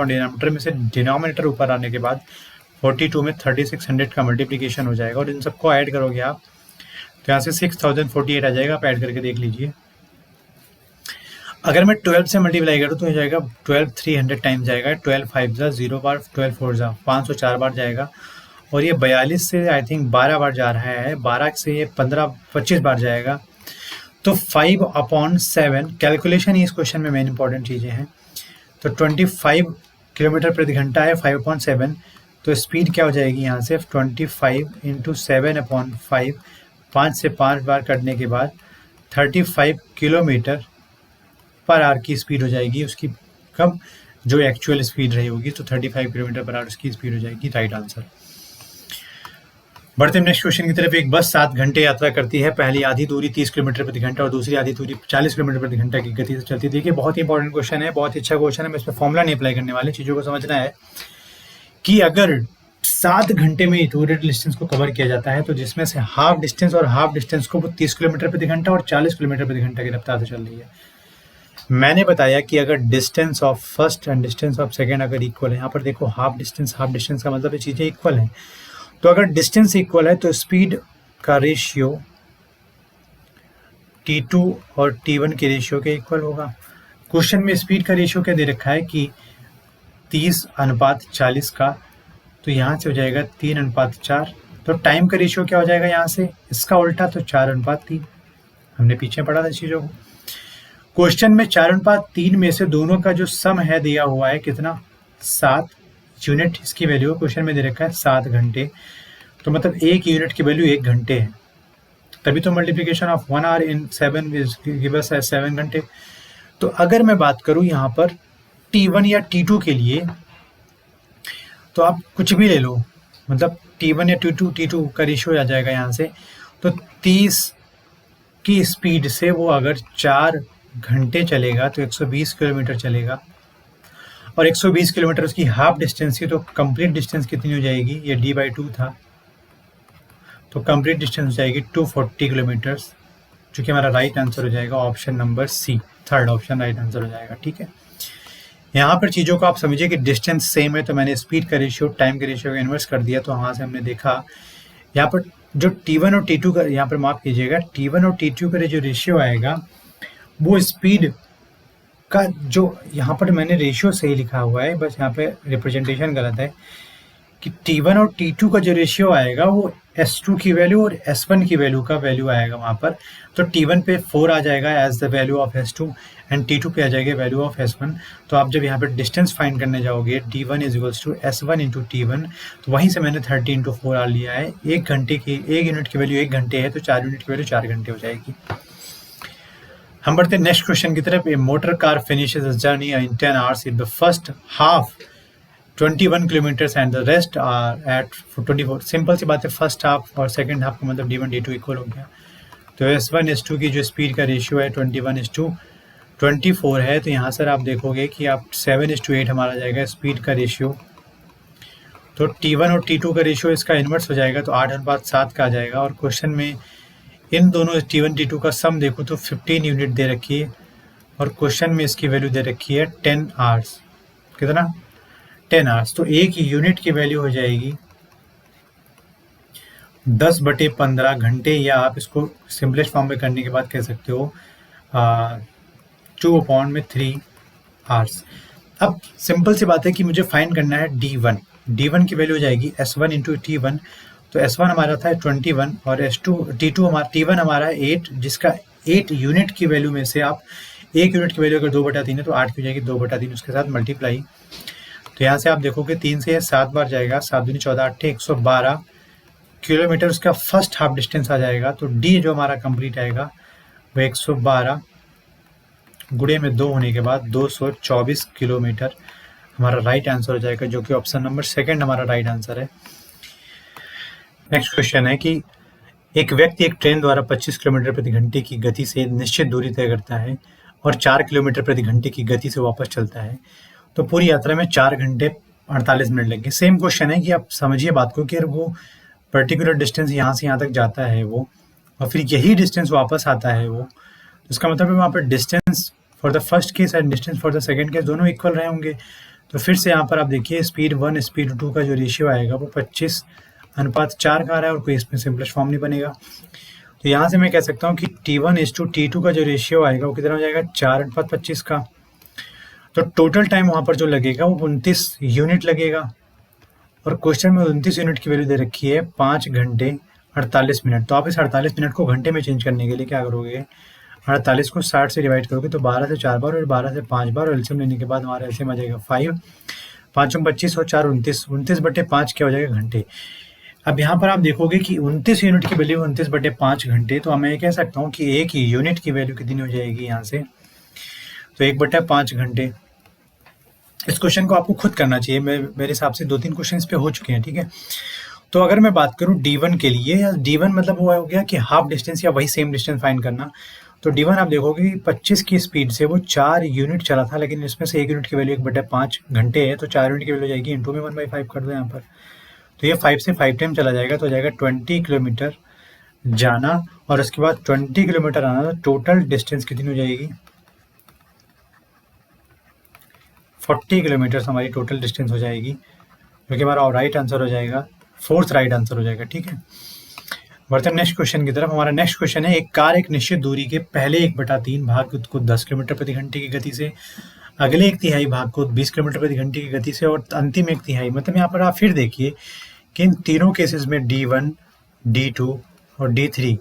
डिनोमिनेटर में से डिनोमिनेटर ऊपर आने के बाद 42 में 3600 का मल्टीप्लिकेशन हो जाएगा, और इन सबको ऐड करोगे आप तो यहाँ से 6048 आ जाएगा। आप ऐड करके देख लीजिए। अगर मैं 12 से मल्टीप्लाई करूँ तो हो जाएगा 12 300 टाइम्स जाएगा, 12 5 जा 0 बार, 12 4 जा 504 बार जाएगा, और ये 42 से आई थिंक 12 बार जा रहा है, 12 से ये 25 बार जाएगा। तो 5/7 कैलकुलेशन ही इस क्वेश्चन में मेन इंपॉर्टेंट चीज़ें हैं। तो 25 किलोमीटर प्रति घंटा है 5/7, तो स्पीड क्या हो जाएगी यहाँ से 25 × 7/5, 5 से 5 बार करने के बाद 35 किलोमीटर पर आवर की स्पीड हो जाएगी उसकी, कब जो एक्चुअल स्पीड रही होगी, तो 35 किलोमीटर पर आवर उसकी स्पीड हो जाएगी, राइट आंसर। बढ़ते हैं नेक्स्ट क्वेश्चन की तरफ। एक बस 7 घंटे यात्रा करती है, पहली आधी दूरी 30 किलोमीटर प्रति घंटा और दूसरी आधी दूरी 40 किलोमीटर प्रति घंटा की गति से चलती है। देखिए बहुत ही इंपॉर्टेंट क्वेश्चन है, बहुत ही अच्छा क्वेश्चन है। मैं इसमें फॉर्मुला नहीं अप्लाई करने वाले, चीज़ों को समझना है कि अगर 7 घंटे में इतने डिस्टेंस को कवर किया जाता है, तो जिसमें से हाफ डिस्टेंस और हाफ डिस्टेंस को वो 30 किलोमीटर प्रति घंटा और 40 किलोमीटर प्रति घंटा की रफ्तार से चल रही है। मैंने बताया कि अगर distance of first and distance of second अगर इक्वल है, यहाँ पर देखो हाफ डिस्टेंस का मतलब ये चीज़ें इक्वल हैं, तो अगर डिस्टेंस इक्वल है तो स्पीड का रेशियो T2 और T1 के रेशियो के इक्वल होगा। क्वेश्चन में स्पीड का रेशियो क्या दे रखा है कि 30/40 का, तो यहाँ से हो जाएगा 3/4। तो टाइम का रेशियो क्या हो जाएगा यहाँ से, इसका उल्टा, तो 4/3। हमने पीछे पढ़ा था चीज़ों को। क्वेश्चन में 4/3 में से दोनों का जो सम है दिया हुआ है कितना, 7 यूनिट इसकी वैल्यू क्वेश्चन में दे रखा है 7 घंटे, तो मतलब एक यूनिट की वैल्यू 1 घंटे है, तभी तो multiplication of 1 hour in 7 give us 7 घंटे। तो अगर मैं बात करूं यहाँ पर T1 या T2 के लिए, तो आप कुछ भी ले लो, मतलब T1 या T2 का रेशियो आ जाएगा यहाँ से, तो 30 की स्पीड से वो अगर 4 घंटे चलेगा तो 120 किलोमीटर चलेगा, और 120 किलोमीटर उसकी हाफ डिस्टेंस थी, तो कंप्लीट डिस्टेंस कितनी हो जाएगी, ये D/2 था, तो कंप्लीट डिस्टेंस हो जाएगी 240 किलोमीटर्स, जो कि हमारा राइट आंसर हो जाएगा option number C, third option right answer हो जाएगा। ठीक है, यहाँ पर चीज़ों को आप समझिए कि डिस्टेंस सेम है, तो मैंने स्पीड का रेशियो टाइम के रेशियो का इन्वर्स कर दिया, तो वहाँ से हमने देखा यहाँ पर जो T1 और T2 का, यहाँ पर माफ कीजिएगा, T1 और T2 का जो रेशियो आएगा वो स्पीड का, जो यहाँ पर मैंने रेशियो सही लिखा हुआ है, बस यहाँ पे रिप्रेजेंटेशन गलत है, कि T1 और T2 का जो रेशियो आएगा वो S2 की वैल्यू और S1 की वैल्यू का वैल्यू आएगा वहाँ पर। तो T1 पे 4 आ जाएगा as the value of S2 and T2 पे आ जाएगा वैल्यू ऑफ S1। तो आप जब यहाँ पर डिस्टेंस फाइंड करने जाओगे D1 is equals to S1 into T1, तो वहीं से मैंने 30 × 4 लिया है। एक घंटे की, एक यूनिट की वैल्यू 1 घंटे है, तो 4 यूनिट की वैल्यू 4 घंटे हो जाएगी। हम बढ़ते हैं नेक्स्ट क्वेश्चन की तरफ। A motor car finishes its journey in 10 hours if the first half 21 kilometres and the rest are at 24। Simple सी बात है, फर्स्ट हाफ और सेकंड हाफ का मतलब D1 D2 इक्वल हो गया। तो S1 S2 की जो स्पीड का रेशियो है 21:24 24 है, तो यहाँ सर आप देखोगे कि आप 7:8 हमारा जाएगा स्पीड का रेशियो। तो T1 और T2 का रेशियो इसका इन्वर्स हो जाएगा, तो 8:7 का आ जाएगा। और क्वेश्चन में इन दोनों T1 T2 का सम देखो तो 15 यूनिट दे रखी है, और क्वेश्चन में इसकी वैल्यू दे रखी है 10 आवर्स। कितना? 10 आवर्स। तो एक यूनिट की वैल्यू हो जाएगी 10/15 घंटे, या आप इसको सिंपलेस्ट फॉर्म में करने के बाद कह सकते हो 2/3 आवर्स। अब सिंपल सी बात है कि मुझे फाइंड करना है D1। D1 की वैल्यू हो जाएगी S1 इंटू T1। तो S1 हमारा था 21 और T1 हमारा है 8, जिसका 8 यूनिट की वैल्यू में से आप एक यूनिट की वैल्यू अगर 2/3 है तो 8 की हो जाएगी 2/3, उसके साथ मल्टीप्लाई। तो यहाँ से आप देखोगे 3 से 7 बार जाएगा, 7 दूनी 14, 8 112 किलोमीटर उसका फर्स्ट हाफ डिस्टेंस आ जाएगा। तो डी जो हमारा कंप्लीट आएगा वो 112 गुणे में 2 होने के बाद 224 किलोमीटर हमारा राइट आंसर हो जाएगा, जो कि ऑप्शन नंबर सेकंड हमारा राइट आंसर है। नेक्स्ट क्वेश्चन है कि एक व्यक्ति एक ट्रेन द्वारा 25 किलोमीटर प्रति घंटे की गति से निश्चित दूरी तय करता है और 4 किलोमीटर प्रति घंटे की गति से वापस चलता है, तो पूरी यात्रा में 4 घंटे 48 मिनट लगेंगे। सेम क्वेश्चन है कि आप समझिए बात को कि वो पर्टिकुलर डिस्टेंस यहाँ से यहाँ तक जाता है वो, और फिर यही डिस्टेंस वापस आता है वो, तो इसका मतलब है वहाँ पर distance for the first case and distance for the second case दोनों इक्वल रहे होंगे। तो फिर से यहाँ पर आप देखिए स्पीड 1 स्पीड 2 का जो रेशियो आएगा वो 25:4 का आ रहा है, और कोई इसमें सिंपलेस्ट फॉर्म नहीं बनेगा। तो यहाँ से मैं कह सकता हूँ कि T1:T2 का जो रेशियो आएगा वो कितना हो जाएगा 4:25 का। तो टोटल टाइम वहाँ पर जो लगेगा वो 29 यूनिट लगेगा, और क्वेश्चन में 29 यूनिट की वैल्यू दे रखी है 5 घंटे 48 मिनट। तो आप इस 48 मिनट को घंटे में चेंज करने के लिए क्या करोगे, 48 को 60 से डिवाइड करोगे तो 12 से 4 बार और 12 से 5 बार, और एलसीएम लेने के बाद हमारा एलसीएम आ जाएगा 5, 5 25 और 4 29, 29/5 क्या हो जाएगा घंटे। अब यहाँ पर आप देखोगे कि 29 यूनिट की वैल्यू 29/5 घंटे, तो मैं ये कह सकता हूँ कि एक यूनिट की वैल्यू कितनी हो जाएगी यहाँ से, तो 1/5 घंटे। इस क्वेश्चन को आपको खुद करना चाहिए, मेरे हिसाब से 2-3 क्वेश्चन इस पे हो चुके हैं, ठीक है। तो अगर मैं बात करूँ D1 के लिए, या D1 मतलब वो हो गया कि हाफ डिस्टेंस या वही सेम डिस्टेंस फाइंड करना। तो D1 आप देखोगे कि 25 की स्पीड से वो 4 यूनिट चला था, लेकिन इसमें से 1 यूनिट की वैल्यू 1/5 घंटे है, तो 4 यूनिट की वैल्यू जाएगी इंटू में 1/5 कर दो यहाँ पर, तो ये 5 से 5 टाइम चला जाएगा, तो हो जाएगा 20 किलोमीटर जाना और उसके बाद 20 किलोमीटर आना। तो टोटल डिस्टेंस कितनी हो जाएगी 40 किलोमीटर हमारी टोटल डिस्टेंस हो जाएगी, जो कि हमारा राइट आंसर हो जाएगा, फोर्थ राइट आंसर हो जाएगा, ठीक है। बढ़ते हैं नेक्स्ट क्वेश्चन की तरफ। हमारा नेक्स्ट क्वेश्चन है, एक कार एक निश्चित दूरी के पहले 1/3 भाग को 10 किलोमीटर प्रति घंटे की गति से, अगले 1/3 भाग को 20 किलोमीटर प्रति घंटे की गति से, और अंतिम 1/3, मतलब यहाँ पर आप फिर देखिए कि इन तीनों केसेस में D1, D2 और D3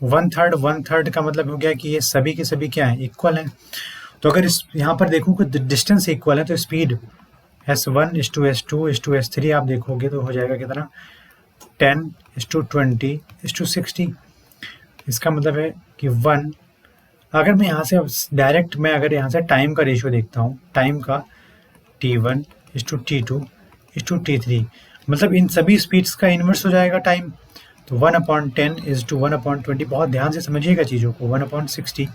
1/3 का मतलब हो गया कि ये सभी के सभी क्या है, इक्वल हैं। तो अगर इस यहाँ पर देखूँ कि डिस्टेंस इक्वल है, तो स्पीड S1:S2:S2 S3 आप देखोगे तो हो जाएगा कितना 10:20:60। इसका मतलब है कि 1, अगर मैं यहाँ से डायरेक्ट मैं अगर यहाँ से टाइम का रेशियो देखता हूँ, टाइम का T1:T2:T3, मतलब इन सभी स्पीड्स का इन्वर्स हो जाएगा टाइम। तो 1/10:1/20, बहुत ध्यान से समझिएगा चीज़ों को, 1/60।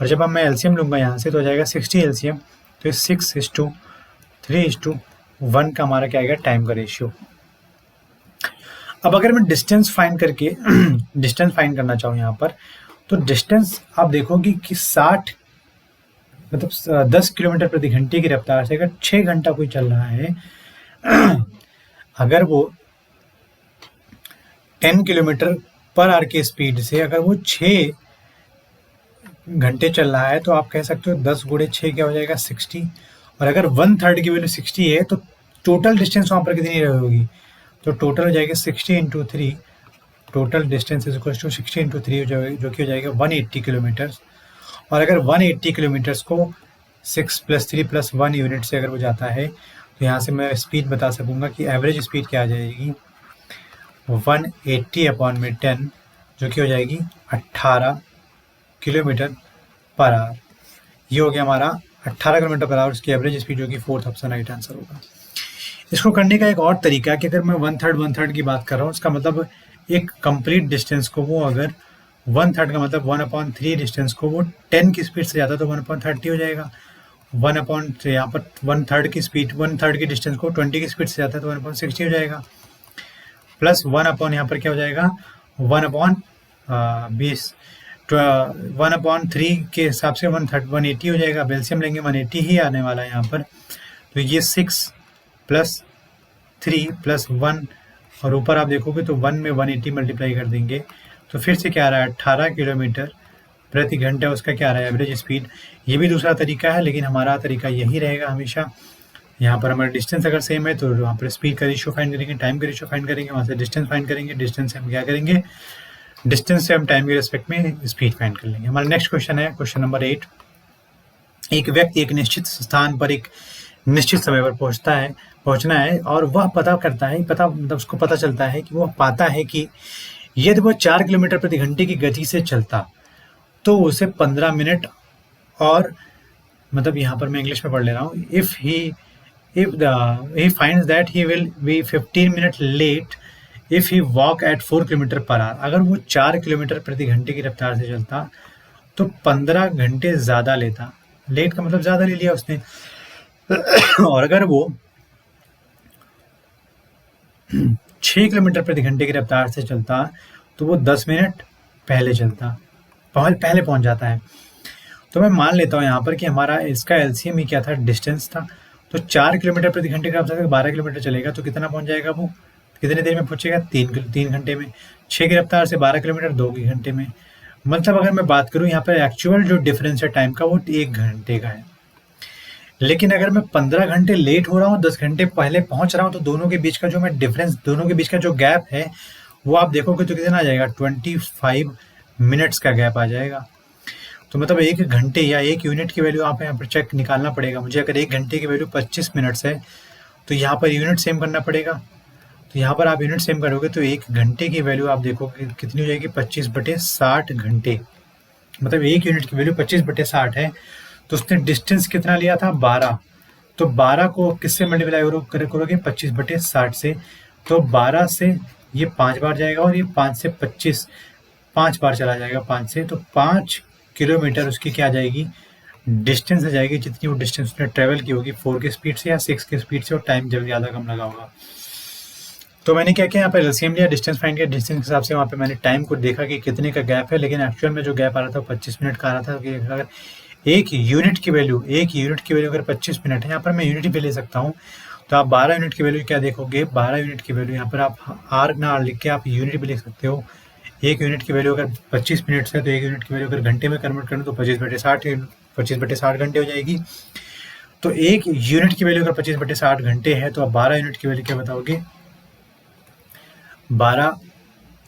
और जब अब मैं एलसीएम लूँगा यहाँ से तो हो जाएगा 60 एलसीएम, तो 6:3:1 का हमारा क्या आएगा टाइम का रेशियो। अब अगर मैं डिस्टेंस फाइंड करके डिस्टेंस फाइंड करना चाहूँ यहाँ पर, तो डिस्टेंस आप देखोगे कि 60 मतलब 10 किलोमीटर प्रति घंटे की रफ्तार से अगर 6 घंटा कोई चल रहा है, अगर वो 10 किलोमीटर पर आवर की स्पीड से अगर वो 6 घंटे चल रहा है, तो आप कह सकते हो 10 गुणे 6 क्या हो जाएगा 60। और अगर 1/3 की वैल्यू 60 है तो टोटल डिस्टेंस वहाँ पर कितनी होगी, तो टोटल हो जाएगा 60 × 3, total distance is equal to 60 × 3 जो कि हो जाएगा 180 किलोमीटर। और अगर 180 किलोमीटर्स को 6 + 3 + 1 यूनिट से अगर वो जाता है, तो यहाँ से मैं स्पीड बता सकूँगा कि एवरेज स्पीड क्या आ जाएगी 180/10, जो कि हो जाएगी 18 किलोमीटर पर आवर। ये हो गया हमारा 18 किलोमीटर पर आवर उसकी एवरेज स्पीड, जो कि फोर्थ ऑप्शन राइट आंसर होगा। इसको करने का एक और तरीका है कि अगर मैं 1/3 की बात कर रहा हूँ, उसका मतलब एक कंप्लीट डिस्टेंस को वो अगर 1/3 का मतलब 1/3 डिस्टेंस को वो 10 की स्पीड से जाता है तो 1/30 हो जाएगा। 1/3 यहाँ पर 1/3 की स्पीड 1/3 की डिस्टेंस को 20 की स्पीड से जाता है तो 1/60 हो जाएगा। प्लस 1 यहाँ पर क्या हो जाएगा 1/20 1/3 के हिसाब से 180 हो जाएगा। बेल्सियम लेंगे 180 ही आने वाला है यहाँ पर। तो ये 6 + 3 + 1 और ऊपर आप देखोगे तो 1 में 180 मल्टीप्लाई कर देंगे तो फिर से क्या आ रहा है 18 किलोमीटर प्रति घंटा उसका क्या आ रहा है एवरेज स्पीड। ये भी दूसरा तरीका है लेकिन हमारा तरीका यही रहेगा हमेशा। यहाँ पर हमारा डिस्टेंस अगर सेम है तो वहाँ पर स्पीड का रेशियो फाइंड करेंगे, टाइम का रेशियो फाइंड करेंगे, वहाँ से डिस्टेंस फाइंड करेंगे, डिस्टेंस से हम क्या करेंगे डिस्टेंस से हम टाइम के रिस्पेक्ट में स्पीड फाइंड कर लेंगे। हमारा नेक्स्ट क्वेश्चन है क्वेश्चन नंबर 8। एक व्यक्ति एक निश्चित स्थान पर एक निश्चित समय पर पहुंचना है और वह पता करता है मतलब उसको पता चलता है कि वह पाता है कि यदि वह 4 किलोमीटर प्रति घंटे की गति से चलता तो उसे 15 मिनट और मतलब यहाँ पर मैं इंग्लिश में पढ़ ले रहा हूँ if he finds that he will be 15 minutes late if he walk at 4 kilometre per hour. अगर वो 4 किलोमीटर प्रति घंटे की रफ्तार से चलता तो 15 घंटे ज़्यादा लेता। लेट का मतलब ज़्यादा ले लिया उसने। और अगर वो 6 किलोमीटर प्रति घंटे की रफ्तार से चलता तो वो 10 मिनट पहले पहले पहुंच जाता है। तो मैं मान लेता हूँ यहाँ पर कि हमारा इसका एलसीएम ही क्या था डिस्टेंस था। तो 4 किलोमीटर प्रति घंटे की रफ्तार से 12 किलोमीटर चलेगा तो कितना पहुंच जाएगा वो कितनी देर में पहुंचेगा 3 घंटे में। 6 की रफ्तार से 12 किलोमीटर 2 घंटे में। मतलब अगर मैं बात करूँ यहाँ पर एक्चुअल जो डिफरेंस है टाइम का वो 1 घंटे का है। लेकिन अगर मैं 15 घंटे लेट हो रहा हूँ 10 घंटे पहले पहुंच रहा हूँ तो दोनों के बीच का जो मैं डिफरेंस दोनों के बीच का जो गैप है वो आप देखोगे तो कितना आ जाएगा 25 मिनट्स का गैप आ जाएगा। तो मतलब 1 घंटे या 1 यूनिट की वैल्यू आप यहाँ पर चेक निकालना पड़ेगा मुझे। अगर 1 घंटे की वैल्यू 25 मिनट्स है तो यहाँ पर यूनिट सेम करना पड़ेगा। तो यहाँ पर आप यूनिट सेम करोगे तो 1 घंटे की वैल्यू आप देखोगे कितनी हो जाएगी 25/60 घंटे। मतलब 1 यूनिट की वैल्यू 25/60 है तो उसने डिस्टेंस कितना लिया था 12। तो 12 को किससे मल्टीप्लाई करोगे 25/60 से। तो 12 से ये 5 बार जाएगा और ये 5 से 25 5 बार चला जाएगा 5 से। तो 5 किलोमीटर उसकी क्या आ जाएगी डिस्टेंस आ जाएगी जितनी वो डिस्टेंस उसने ट्रेवल की होगी 4 की स्पीड से या 6 की स्पीड से और टाइम जब ज़्यादा कम लगा होगा। तो मैंने क्या किया यहाँ पर एलसीएम लिया डिस्टेंस फाइंड किया। डिस्टेंस के हिसाब से वहाँ पे मैंने टाइम को देखा कि कितने का गैप है लेकिन एक्चुअल में जो गैप आ रहा था 25 मिनट का आ रहा था। कि अगर एक यूनिट की वैल्यू अगर 25 मिनट है यहाँ पर मैं यूनिट भी ले सकता हूँ। तो आप 12 यूनिट की वैल्यू क्या देखोगे 12 यूनिट की वैल्यू यहाँ पर आप आर ना आर लिख के आप यूनिट भी लिख सकते हो। 1 यूनिट की वैल्यू अगर 25 मिनट्स है तो 1 यूनिट की वैल्यू अगर घंटे में कन्वर्ट करूँ तो 25/60 घंटे हो जाएगी। तो 1 यूनिट की वैल्यू अगर 25/60 घंटे है तो आप 12 यूनिट की वैल्यू क्या बताओगे 12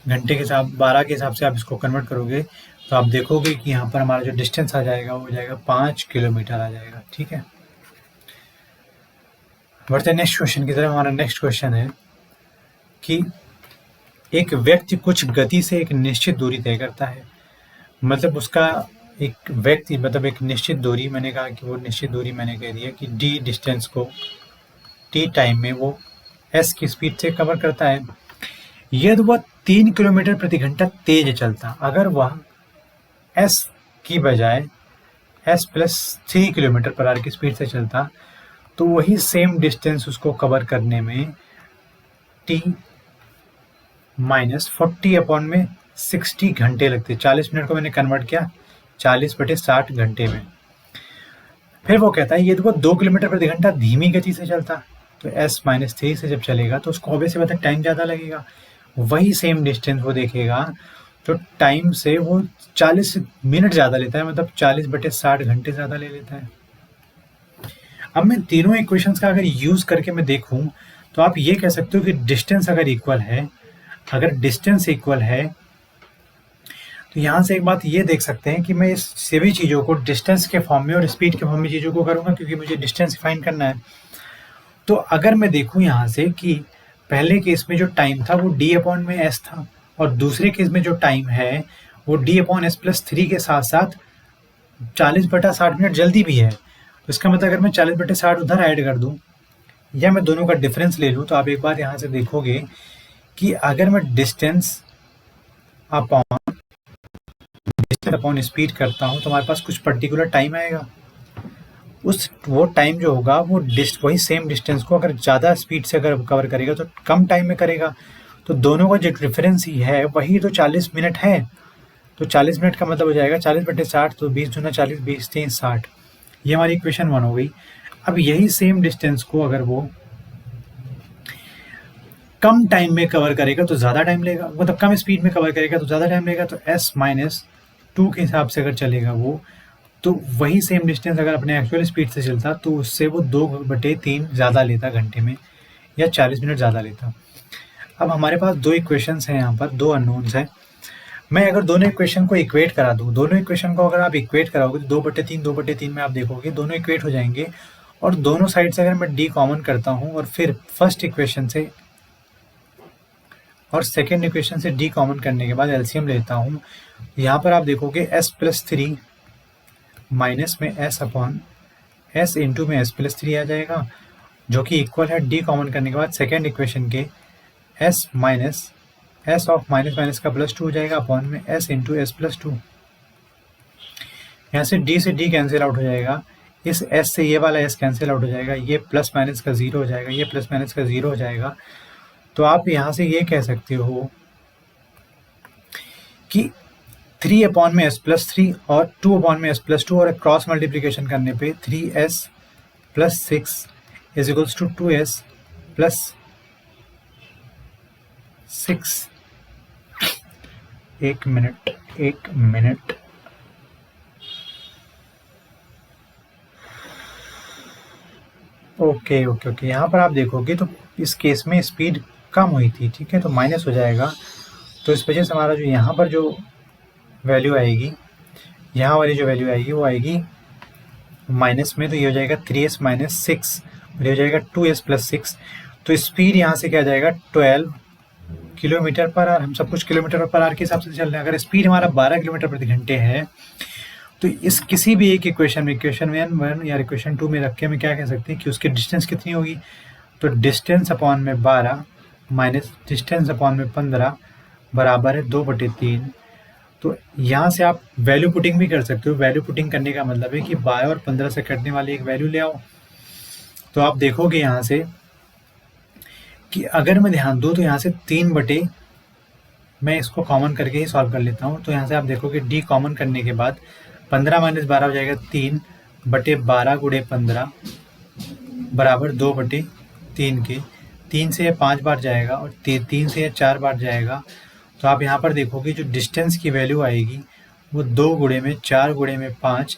घंटे के हिसाब 12 के हिसाब से आप इसको कन्वर्ट करोगे तो आप देखोगे कि यहाँ पर हमारा जो डिस्टेंस आ जाएगा वो हो जाएगा 5 किलोमीटर आ जाएगा। ठीक है, बढ़ते हैं नेक्स्ट क्वेश्चन की तरफ। हमारा नेक्स्ट क्वेश्चन है कि एक व्यक्ति कुछ गति से एक निश्चित दूरी तय करता है। मतलब उसका एक व्यक्ति मतलब एक निश्चित दूरी मैंने कहा कि वो निश्चित दूरी मैंने कह दिया कि डी डिस्टेंस को टी टाइम में वो एस की स्पीड से कवर करता है। यदि वह 3 किलोमीटर प्रति घंटा तेज चलता अगर वह एस की बजाय एस + 3 किलोमीटर पर आवर की स्पीड से चलता तो वही सेम डिस्टेंस उसको कवर करने में t - 40/60 घंटे लगते। 40 मिनट को मैंने कन्वर्ट किया 40/60 घंटे में। फिर वो कहता है यदि वो 2 किलोमीटर प्रति घंटा धीमी गति से चलता तो s - 3 से जब चलेगा तो उसको ऑब्वियसली बात है टाइम ज़्यादा लगेगा। वही सेम डिस्टेंस वो देखेगा तो टाइम से वो 40 मिनट ज़्यादा लेता है मतलब 40/60 घंटे ज़्यादा ले लेता है। अब मैं तीनों इक्वेशंस का अगर यूज़ करके मैं देखूं तो आप ये कह सकते हो कि डिस्टेंस अगर डिस्टेंस इक्वल है तो यहाँ से एक बात ये देख सकते हैं कि मैं इस सभी चीज़ों को डिस्टेंस के फॉर्म में और स्पीड के फॉर्म में चीज़ों को करूँगा क्योंकि मुझे डिस्टेंस फाइंड करना है। तो अगर मैं देखूँ यहाँ से कि पहले केस में जो टाइम था वो d/s था और दूसरे केस में जो टाइम है वो d/s + 3 के साथ साथ 40/60 मिनट जल्दी भी है। तो इसका मतलब अगर मैं 40/60 उधर ऐड कर दूं या मैं दोनों का डिफरेंस ले लूं तो आप एक बार यहाँ से देखोगे कि अगर मैं डिस्टेंस अपॉन अपॉन स्पीड करता हूँ तो हमारे पास कुछ पर्टिकुलर टाइम आएगा। वो टाइम जो होगा वो वही सेम डिस्टेंस को अगर ज़्यादा स्पीड से अगर कवर करेगा तो कम टाइम में करेगा। तो दोनों का जो डिफरेंस ही है वही तो 40 मिनट है। तो 40 मिनट का मतलब हो जाएगा 40/60, तो 20 दूना 40, 20 3 60। ये हमारी इक्वेशन 1 हो गई। अब यही सेम डिस्टेंस को अगर वो कम टाइम में कवर करेगा तो ज़्यादा टाइम लेगा, मतलब कम स्पीड में कवर करेगा तो ज़्यादा टाइम लेगा। तो s-2 के हिसाब से अगर चलेगा वो, तो वही सेम डिस्टेंस अगर अपने एक्चुअल स्पीड से चलता तो उससे वो 2/3 ज़्यादा लेता घंटे में, या 40 मिनट ज़्यादा लेता। अब हमारे पास दो इक्वेशंस हैं, यहाँ पर दो अननोन्स हैं। मैं अगर दोनों इक्वेशन को इक्वेट करा दूँ, दोनों इक्वेशन को अगर आप इक्वेट कराओगे तो 2/3 में आप देखोगे दोनों इक्वेट हो जाएंगे। और दोनों साइड से अगर मैं डी कॉमन करता हूँ और फिर फर्स्ट इक्वेशन से और सेकेंड इक्वेशन से डी कॉमन करने के बाद एलसीएम लेता हूँ, यहाँ पर आप देखोगे s+3 माइनस में s इंटू में s+3 आ जाएगा, जो कि इक्वल है डी कॉमन करने के बाद सेकेंड इक्वेशन के s minus s of minus minus का +2 हो जाएगा अपॉन में s इंटू s+2। यहाँ से d कैंसिल आउट हो जाएगा, इस s से ये वाला s कैंसिल आउट हो जाएगा, ये प्लस माइनस का 0 हो जाएगा, ये प्लस माइनस का 0 हो जाएगा। तो आप यहाँ से ये कह सकते हो कि 3 में s+3 और 2 में s+2 और क्रॉस मल्टीप्लिकेशन करने पे 3s + 6 is equals to 2s + 6। एक मिनट ओके। यहाँ पर आप देखोगे तो इस केस में स्पीड कम हुई थी, ठीक है, तो माइनस हो जाएगा। तो इस वजह से हमारा जो यहाँ पर जो वैल्यू आएगी, यहाँ वाली जो वैल्यू आएगी वो आएगी माइनस में, तो ये हो जाएगा 3s - 6 और ये हो जाएगा 2s + 6। तो स्पीड यहाँ से क्या आ जाएगा 12 किलोमीटर पर आवर। हम सब कुछ किलोमीटर पर आवर के हिसाब से चल रहे हैं। अगर स्पीड हमारा 12 किलोमीटर प्रति घंटे है तो इस किसी भी एक इक्वेशन में, इक्वेशन 1 या इक्वेशन 2 में रख के हम क्या कह सकते हैं कि उसकी डिस्टेंस कितनी होगी। तो डिस्टेंस अपॉन में 12 माइनस डिस्टेंस अपॉन में 15 बराबर है 2/3। तो यहाँ से आप वैल्यू पुटिंग भी कर सकते हो। वैल्यू पुटिंग करने का मतलब है कि 12 और 15 से कटने वाली एक वैल्यू ले आओ। तो आप देखोगे यहाँ से कि अगर मैं ध्यान दूँ तो यहाँ से 3 मैं इसको कॉमन करके ही सॉल्व कर लेता हूँ। तो यहाँ से आप देखोगे डी कॉमन करने के बाद 15 - 12 हो जाएगा 3/12 × 15 बराबर 2/3 के। 3 से 5 बार जाएगा और 3 से 4 बार जाएगा। तो आप यहाँ पर देखोगे जो डिस्टेंस की वैल्यू आएगी वो 2 × 4 × 5,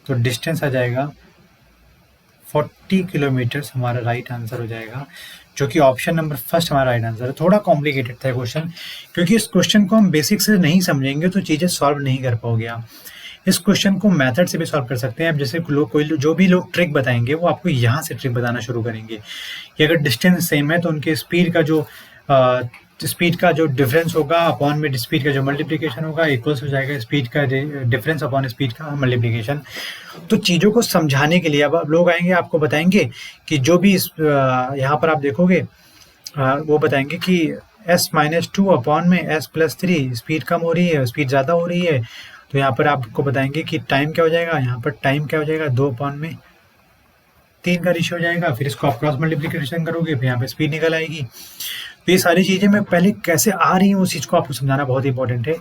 तो डिस्टेंस आ जाएगा 40 किलोमीटर हमारा राइट आंसर हो जाएगा, जो कि ऑप्शन नंबर फर्स्ट हमारा राइट आंसर है। थोड़ा कॉम्प्लिकेटेड था क्वेश्चन, क्योंकि इस क्वेश्चन को हम बेसिक से नहीं समझेंगे तो चीज़ें सॉल्व नहीं कर पाओगे आप। इस क्वेश्चन को मेथड से भी सॉल्व कर सकते हैं। अब जैसे जो भी लोग ट्रिक बताएंगे वो आपको यहाँ से ट्रिक बताना शुरू करेंगे कि अगर डिस्टेंस सेम है तो उनके स्पीड का जो डिफरेंस होगा अपॉन में स्पीड का जो मल्टीप्लिकेशन होगा इक्वल्स हो जाएगा स्पीड का डिफरेंस अपॉन स्पीड का मल्टीप्लिकेशन। तो चीज़ों को समझाने के लिए अब लोग आएंगे, आपको बताएंगे कि जो भी यहाँ पर आप देखोगे वो बताएंगे कि s-2 अपॉन में s+3 स्पीड कम हो रही है, स्पीड ज़्यादा हो रही है। तो यहाँ पर आपको बताएंगे कि टाइम क्या हो जाएगा, यहाँ पर टाइम क्या हो जाएगा 2/3 का रेशियो हो जाएगा। फिर इसको आप क्रॉस मल्टीप्लिकेशन करोगे, फिर यहाँ पे स्पीड निकल आएगी। तो ये सारी चीज़ें मैं पहले कैसे आ रही हूँ उस चीज़ को आपको समझाना बहुत इंपॉर्टेंट है।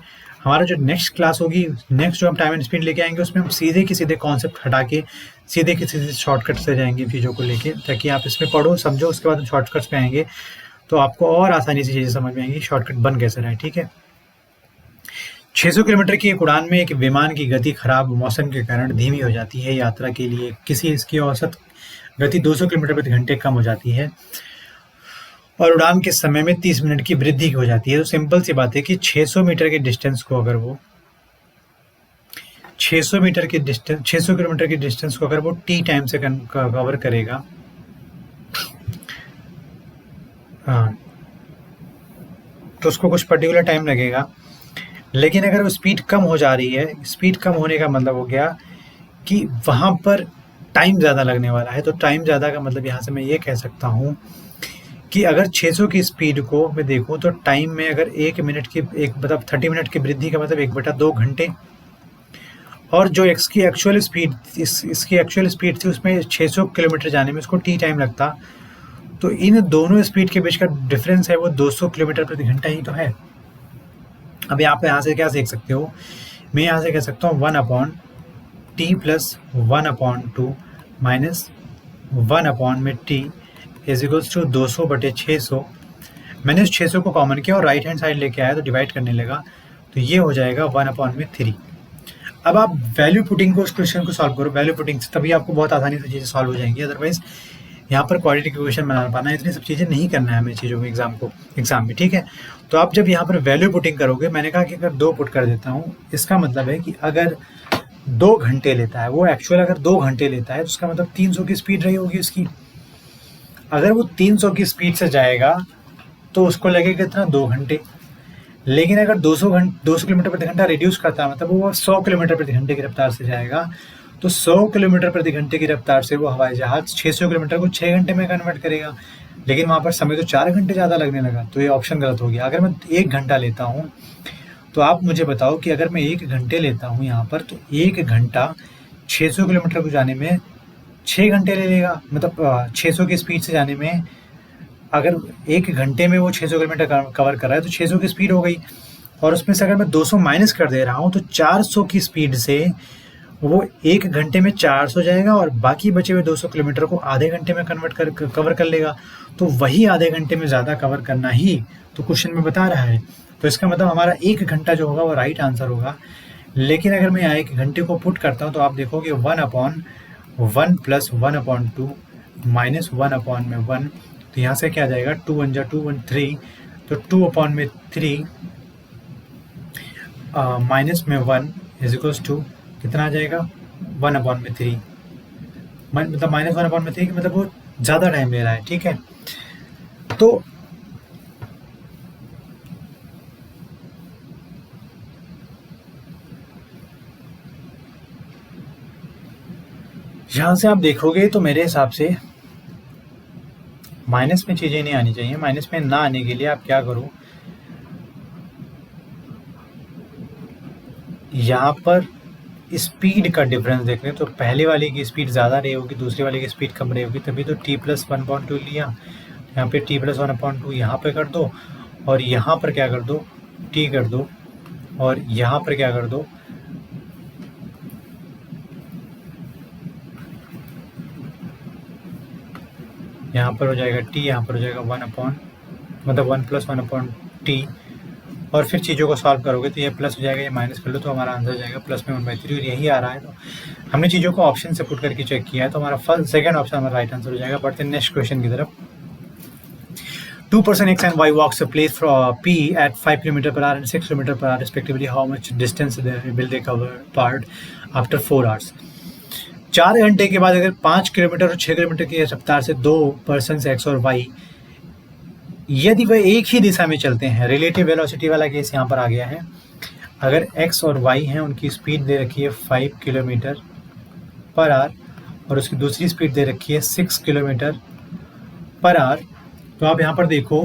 हमारा जो नेक्स्ट क्लास होगी, नेक्स्ट जो हम टाइम एंड स्पीड लेके आएंगे उसमें हम सीधे के सीधे कॉन्सेप्ट हटा के सीधे के सीधे शॉर्टकट से जाएंगे चीज़ों को लेके, ताकि आप इसमें पढ़ो समझो, उसके बाद हम शॉर्टकट्स पे आएंगे तो आपको और आसानी से चीज़ें समझ में आएंगी शॉर्टकट बन कैसे रहा है, ठीक है। 600 किलोमीटर की एक उड़ान में एक विमान की गति खराब मौसम के कारण धीमी हो जाती है। यात्रा के लिए इसकी औसत गति 200 किलोमीटर प्रति घंटे कम हो जाती है और उड़ान के समय में 30 मिनट की वृद्धि हो जाती है। तो सिंपल सी बात है कि 600 मीटर के डिस्टेंस को अगर वो 600 किलोमीटर की डिस्टेंस को अगर वो टी टाइम से कवर करेगा, हाँ, तो उसको कुछ पर्टिकुलर टाइम लगेगा। लेकिन अगर वो स्पीड कम हो जा रही है, स्पीड कम होने का मतलब हो गया कि वहाँ पर टाइम ज़्यादा लगने वाला है। तो टाइम ज़्यादा का मतलब यहाँ से मैं ये कह सकता हूँ कि अगर 600 की स्पीड को मैं देखूँ तो टाइम में अगर 1 मिनट की 30 मिनट की वृद्धि का मतलब 1/2 घंटे। और जो इसकी एक्चुअल स्पीड इसकी एक्चुअल स्पीड थी उसमें 600 किलोमीटर जाने में उसको टी टाइम लगता, तो इन दोनों स्पीड के बीच का डिफरेंस है वो 200 किलोमीटर प्रति घंटा ही तो है। अब आप यहाँ से क्या सीख सकते हो, मैं यहाँ से कह सकता हूँ 1/t plus 1/2 minus 1/t is equals to 200/600। मैंने उस 600 को कॉमन किया और राइट हैंड साइड लेके आया तो डिवाइड करने लगा, तो ये हो जाएगा 1/3। अब आप वैल्यू पुटिंग को उस क्वेश्चन को सॉल्व करो, वैल्यू पुटिंग से तभी आपको बहुत आसानी से चीज़ें सॉल्व हो जाएंगी। अदरवाइज यहाँ पर क्वाड्रेटिक इक्वेशन बना पाना, इतनी सब चीज़ें नहीं करना है हमें चीज़ों में एग्जाम में, ठीक है। तो आप जब यहाँ पर वैल्यू पुटिंग करोगे, मैंने कहा कि अगर 2 पुट कर देता हूँ, इसका मतलब है कि अगर 2 घंटे लेता है वो एक्चुअल, अगर 2 घंटे लेता है तो उसका मतलब 300 की स्पीड रही होगी उसकी। अगर वो 300 की स्पीड से जाएगा तो उसको लगेगा कितना, 2 घंटे। लेकिन अगर 200 किलोमीटर प्रति घंटा रिड्यूस करता है, मतलब वो 100 किलोमीटर प्रति घंटे की रफ्तार से जाएगा, तो 100 किलोमीटर प्रति घंटे की रफ्तार से वो हवाई जहाज 600 किलोमीटर को 6 घंटे में कन्वर्ट करेगा। लेकिन वहाँ पर समय तो 4 घंटे ज़्यादा लगने लगा, तो ये ऑप्शन गलत हो गया। अगर मैं 1 घंटा लेता हूँ, तो आप मुझे बताओ कि अगर मैं 1 घंटे लेता हूँ यहाँ पर, तो 1 घंटा 600 किलोमीटर को जाने में 6 घंटे ले लेगा। मतलब 600 की स्पीड से जाने में, अगर 1 घंटे में वो 600 किलोमीटर कवर कर रहा है तो 600 की स्पीड हो गई, और उसमें से अगर मैं 200 माइनस कर दे रहा हूँ तो 400 की स्पीड से वो 1 घंटे में 400 जाएगा और बाकी बचे हुए 200 किलोमीटर को आधे घंटे में कवर कर लेगा। तो वही आधे घंटे में ज़्यादा कवर करना ही तो क्वेश्चन में बता रहा है। तो इसका मतलब हमारा 1 घंटा जो होगा वो राइट आंसर होगा। लेकिन अगर मैं यहाँ 1 घंटे को पुट करता हूँ तो आप देखोगे 1/1 प्लस 1/2 माइनस 1/1, तो यहाँ से क्या आ जाएगा, 2 1 जा 2 1 3, तो 2/3 माइनस में 1 इज इक्वल्स टू कितना आ जाएगा, 1/3। मतलब माइनस 1/3 मतलब वो ज़्यादा टाइम ले रहा है, ठीक है। तो यहाँ से आप देखोगे तो मेरे हिसाब से माइनस में चीज़ें नहीं आनी चाहिए। माइनस में ना आने के लिए आप क्या करो, यहाँ पर स्पीड का डिफरेंस देख रहे हैं, तो पहले वाले की स्पीड ज़्यादा रही होगी, दूसरे वाले की स्पीड कम रही होगी, तभी तो t प्लस 1/2 लिया। यहाँ पे t प्लस 1/2 यहाँ पे कर दो, और यहाँ पर क्या कर दो, t कर दो, और यहाँ पर क्या कर दो, यहाँ पर हो जाएगा t, यहाँ पर हो जाएगा 1 प्लस 1/t, और फिर चीज़ों को सॉल्व करोगे तो ये प्लस हो जाएगा, ये माइनस कर लो तो हमारा आंसर हो जाएगा प्लस में 1/3, और यही आ रहा है। तो हमने चीज़ों को ऑप्शन से पुट करके चेक किया है, तो हमारा सेकंड ऑप्शन हमारा राइट आंसर हो जाएगा। बढ़ते हैं नेक्स्ट क्वेश्चन की तरफ। 2 person X and Y walks a place from P at 5 km/h and 6 km/h respectively. How much distance will they cover apart after 4 hours? 4 घंटे के बाद अगर 5 किलोमीटर और 6 किलोमीटर की रफ्तार से 2 पर्सन X और Y, यदि वह एक ही दिशा में चलते हैं, रिलेटिव वेलोसिटी वाला केस यहाँ पर आ गया है। अगर X और Y हैं, उनकी स्पीड दे रखी है 5 km/h और उसकी दूसरी स्पीड दे रखी है 6 km/h, तो आप यहाँ पर देखो,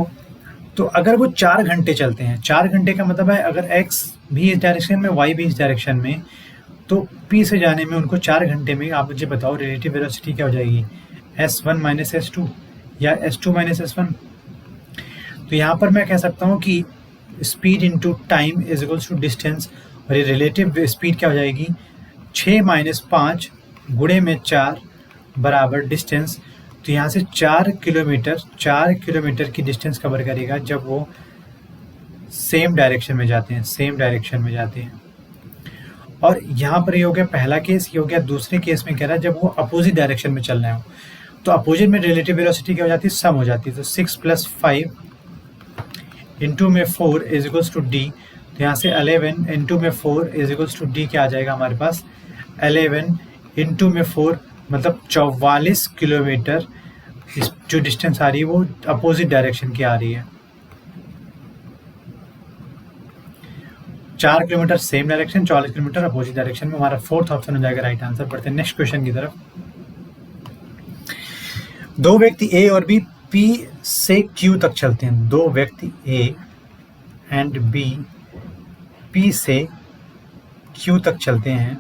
तो अगर वो 4 घंटे चलते हैं, 4 घंटे का मतलब है अगर X भी इस डायरेक्शन में, Y भी इस डायरेक्शन में, तो P से जाने में उनको 4 घंटे में, आप मुझे बताओ रिलेटिव वेलोसिटी क्या हो जाएगी, S1 माइनस S2 या S2 माइनस S1। तो यहाँ पर मैं कह सकता हूँ कि speed into time is equals to distance, और ये रिलेटिव स्पीड क्या हो जाएगी, 6 माइनस 5 गुणे में 4 बराबर डिस्टेंस। तो यहाँ से 4 किलोमीटर की डिस्टेंस कवर करेगा जब वो सेम डायरेक्शन में जाते हैं, और यहाँ पर ये हो गया पहला केस, ये हो गया। दूसरे केस में कह रहा है जब वो अपोजिट डायरेक्शन में चल रहे हो, तो अपोजिट में रिलेटिव वेलोसिटी क्या हो जाती है, सम हो जाती है। तो 6 + 5 इंटू में 4 इज इक्वल्स टू डी, तो यहाँ से 11 इंटू में 4 इज इक्वल्स टू डी क्या आ जाएगा हमारे पास, 11 इंटू में 4 मतलब 44 किलोमीटर। जो डिस्टेंस आ रही है वो अपोजिट डायरेक्शन की आ रही है। 4 kilometre same direction, 44 kilometre opposite direction में, हमारा फोर्थ ऑप्शन हो जाएगा राइट आंसर। बढ़ते हैं नेक्स्ट क्वेश्चन की तरफ। 2 व्यक्ति ए और बी P से Q तक चलते हैं। 2 व्यक्ति A एंड B P से Q तक चलते हैं।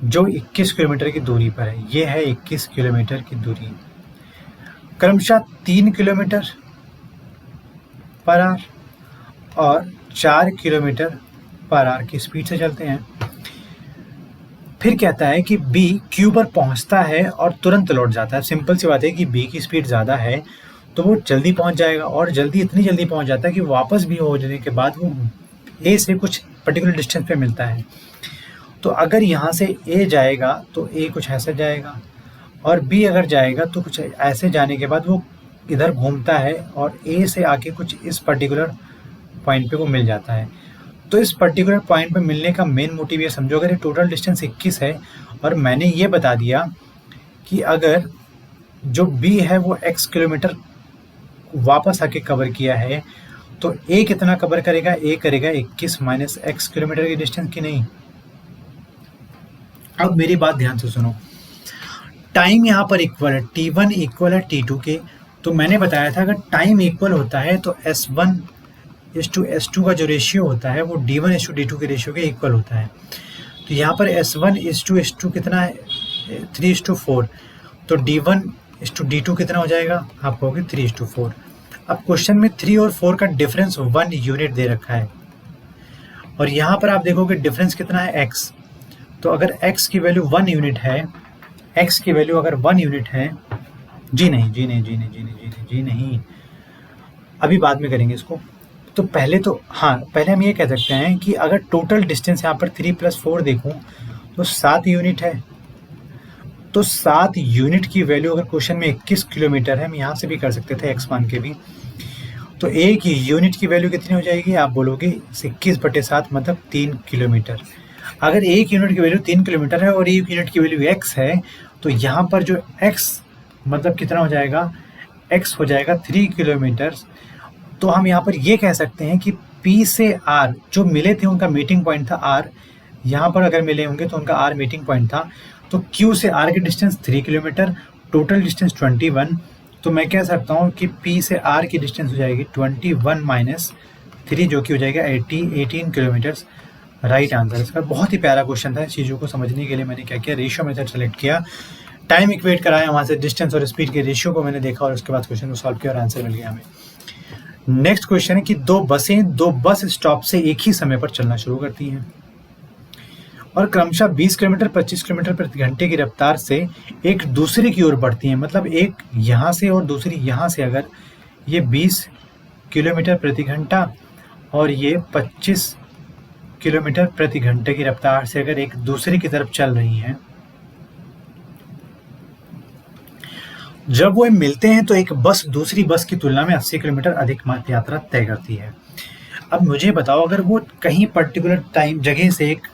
जो 21 किलोमीटर की दूरी पर है। ये है 21 किलोमीटर की दूरी, क्रमशः 3 किलोमीटर पर आवर और 4 किलोमीटर पर आवर की स्पीड से चलते हैं। फिर कहता है कि बी क्यू पर पहुंचता है और तुरंत लौट जाता है। सिंपल सी बात है कि बी की स्पीड ज़्यादा है तो वो जल्दी पहुंच जाएगा, और इतनी जल्दी पहुंच जाता है कि वापस भी हो जाने के बाद वो ए से कुछ पर्टिकुलर डिस्टेंस पे मिलता है। तो अगर यहाँ से ए जाएगा तो ए कुछ ऐसे जाएगा, और बी अगर जाएगा तो कुछ ऐसे जाने के बाद वो इधर घूमता है और ए से आके कुछ इस पर्टिकुलर पॉइंट पे वो मिल जाता है। तो इस पर्टिकुलर पॉइंट पे मिलने का मेन मोटिव ये समझो, अगर ये टोटल डिस्टेंस 21 है और मैंने ये बता दिया कि अगर जो बी है वो x किलोमीटर वापस आके कवर किया है, तो ए कितना कवर करेगा? ए करेगा 21 माइनस x किलोमीटर की डिस्टेंस की नहीं। अब मेरी बात ध्यान से सुनो, टाइम यहाँ पर इक्वल है, t1 इक्वल है t2 के। तो मैंने बताया था अगर टाइम इक्वल होता है तो S1:S2 का जो रेशियो होता है वो D1:D2 के रेशियो के इक्वल होता है। तो यहाँ पर S1:S2 कितना है? 3:4। तो D1:D2 कितना हो जाएगा? आप कहोगे 3:4। अब क्वेश्चन में 3 और 4 का डिफरेंस 1 यूनिट दे रखा है, और यहाँ पर आप देखोगे डिफरेंस कितना है? x। तो अगर x की वैल्यू 1 यूनिट है, x की वैल्यू अगर 1 यूनिट है, जी नहीं, अभी बाद में करेंगे इसको। तो पहले हम ये कह सकते हैं कि अगर टोटल डिस्टेंस यहाँ पर 3 + 4 देखूं तो 7 यूनिट है। तो 7 यूनिट की वैल्यू अगर क्वेश्चन में 21 किलोमीटर है, हम यहाँ से भी कर सकते थे x मान के भी, तो एक यूनिट की वैल्यू कितनी हो जाएगी? आप बोलोगे 21/7 मतलब 3 किलोमीटर। अगर एक यूनिट की वैल्यू 3 किलोमीटर है और एक यूनिट की वैल्यू x है, तो यहाँ पर जो x मतलब कितना हो जाएगा? x हो जाएगा 3 किलोमीटर। तो हम यहाँ पर ये कह सकते हैं कि P से R जो मिले थे उनका मीटिंग पॉइंट था R, यहाँ पर अगर मिले होंगे तो उनका R मीटिंग पॉइंट था। तो Q से R की डिस्टेंस 3 किलोमीटर, टोटल डिस्टेंस 21। तो मैं कह सकता हूँ कि P से R की डिस्टेंस हो जाएगी 21 माइनस 3 जो कि हो जाएगा 18 किलोमीटर। राइट आंसर इसका। बहुत ही प्यारा क्वेश्चन था। इस चीज़ों को समझने के लिए मैंने क्या किया? रेशियो मेथड सेलेक्ट किया, टाइम इक्वेट कराया, वहाँ से डिस्टेंस और स्पीड के रेशियो को मैंने देखा और उसके बाद क्वेश्चन को सॉल्व किया और आंसर मिल गया हमें। नेक्स्ट क्वेश्चन है कि दो बस स्टॉप से एक ही समय पर चलना शुरू करती हैं और क्रमशः 20 किलोमीटर 25 किलोमीटर प्रति घंटे की रफ्तार से एक दूसरे की ओर बढ़ती हैं। मतलब एक यहाँ से और दूसरी यहाँ से, अगर ये 20 किलोमीटर प्रति घंटा और ये 25 किलोमीटर प्रति घंटे की रफ्तार से अगर एक दूसरे की तरफ चल रही हैं, जब वो मिलते हैं तो एक बस दूसरी बस की तुलना में 80 किलोमीटर अधिक यात्रा तय करती है। अब मुझे बताओ, अगर वो कहीं पर्टिकुलर टाइम जगह से एक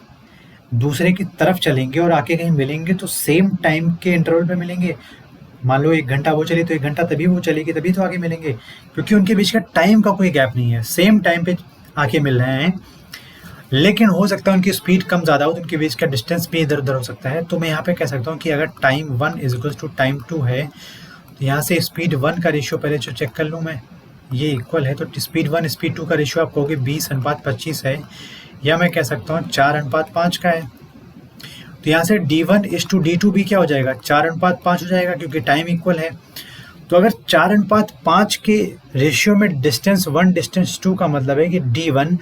दूसरे की तरफ चलेंगे और आके कहीं मिलेंगे तो सेम टाइम के इंटरवल पे मिलेंगे। मान लो 1 घंटा वो चली तो 1 घंटा तभी वो चलेगी, तभी तो आगे मिलेंगे, क्योंकि उनके बीच का टाइम का कोई गैप नहीं है, सेम टाइम पे आके मिल रहे हैं। लेकिन हो सकता है उनकी स्पीड कम ज़्यादा हो तो उनके बीच का डिस्टेंस भी इधर उधर हो सकता है। तो मैं यहाँ पे कह सकता हूँ कि अगर टाइम 1 = टाइम 2 है, तो यहाँ से स्पीड 1 का रेशियो पहले जो चेक कर लूँ मैं, ये इक्वल है। तो स्पीड 1 स्पीड 2 का रेशियो आप कहोगे 20:25 है, या मैं कह सकता हूँ 4:5 का है। तो यहाँ से D1:D2 भी क्या हो जाएगा? 4:5 हो जाएगा, क्योंकि टाइम इक्वल है। तो अगर 4:5 के रेशियो में डिस्टेंस 1 डिस्टेंस 2 का मतलब है कि D1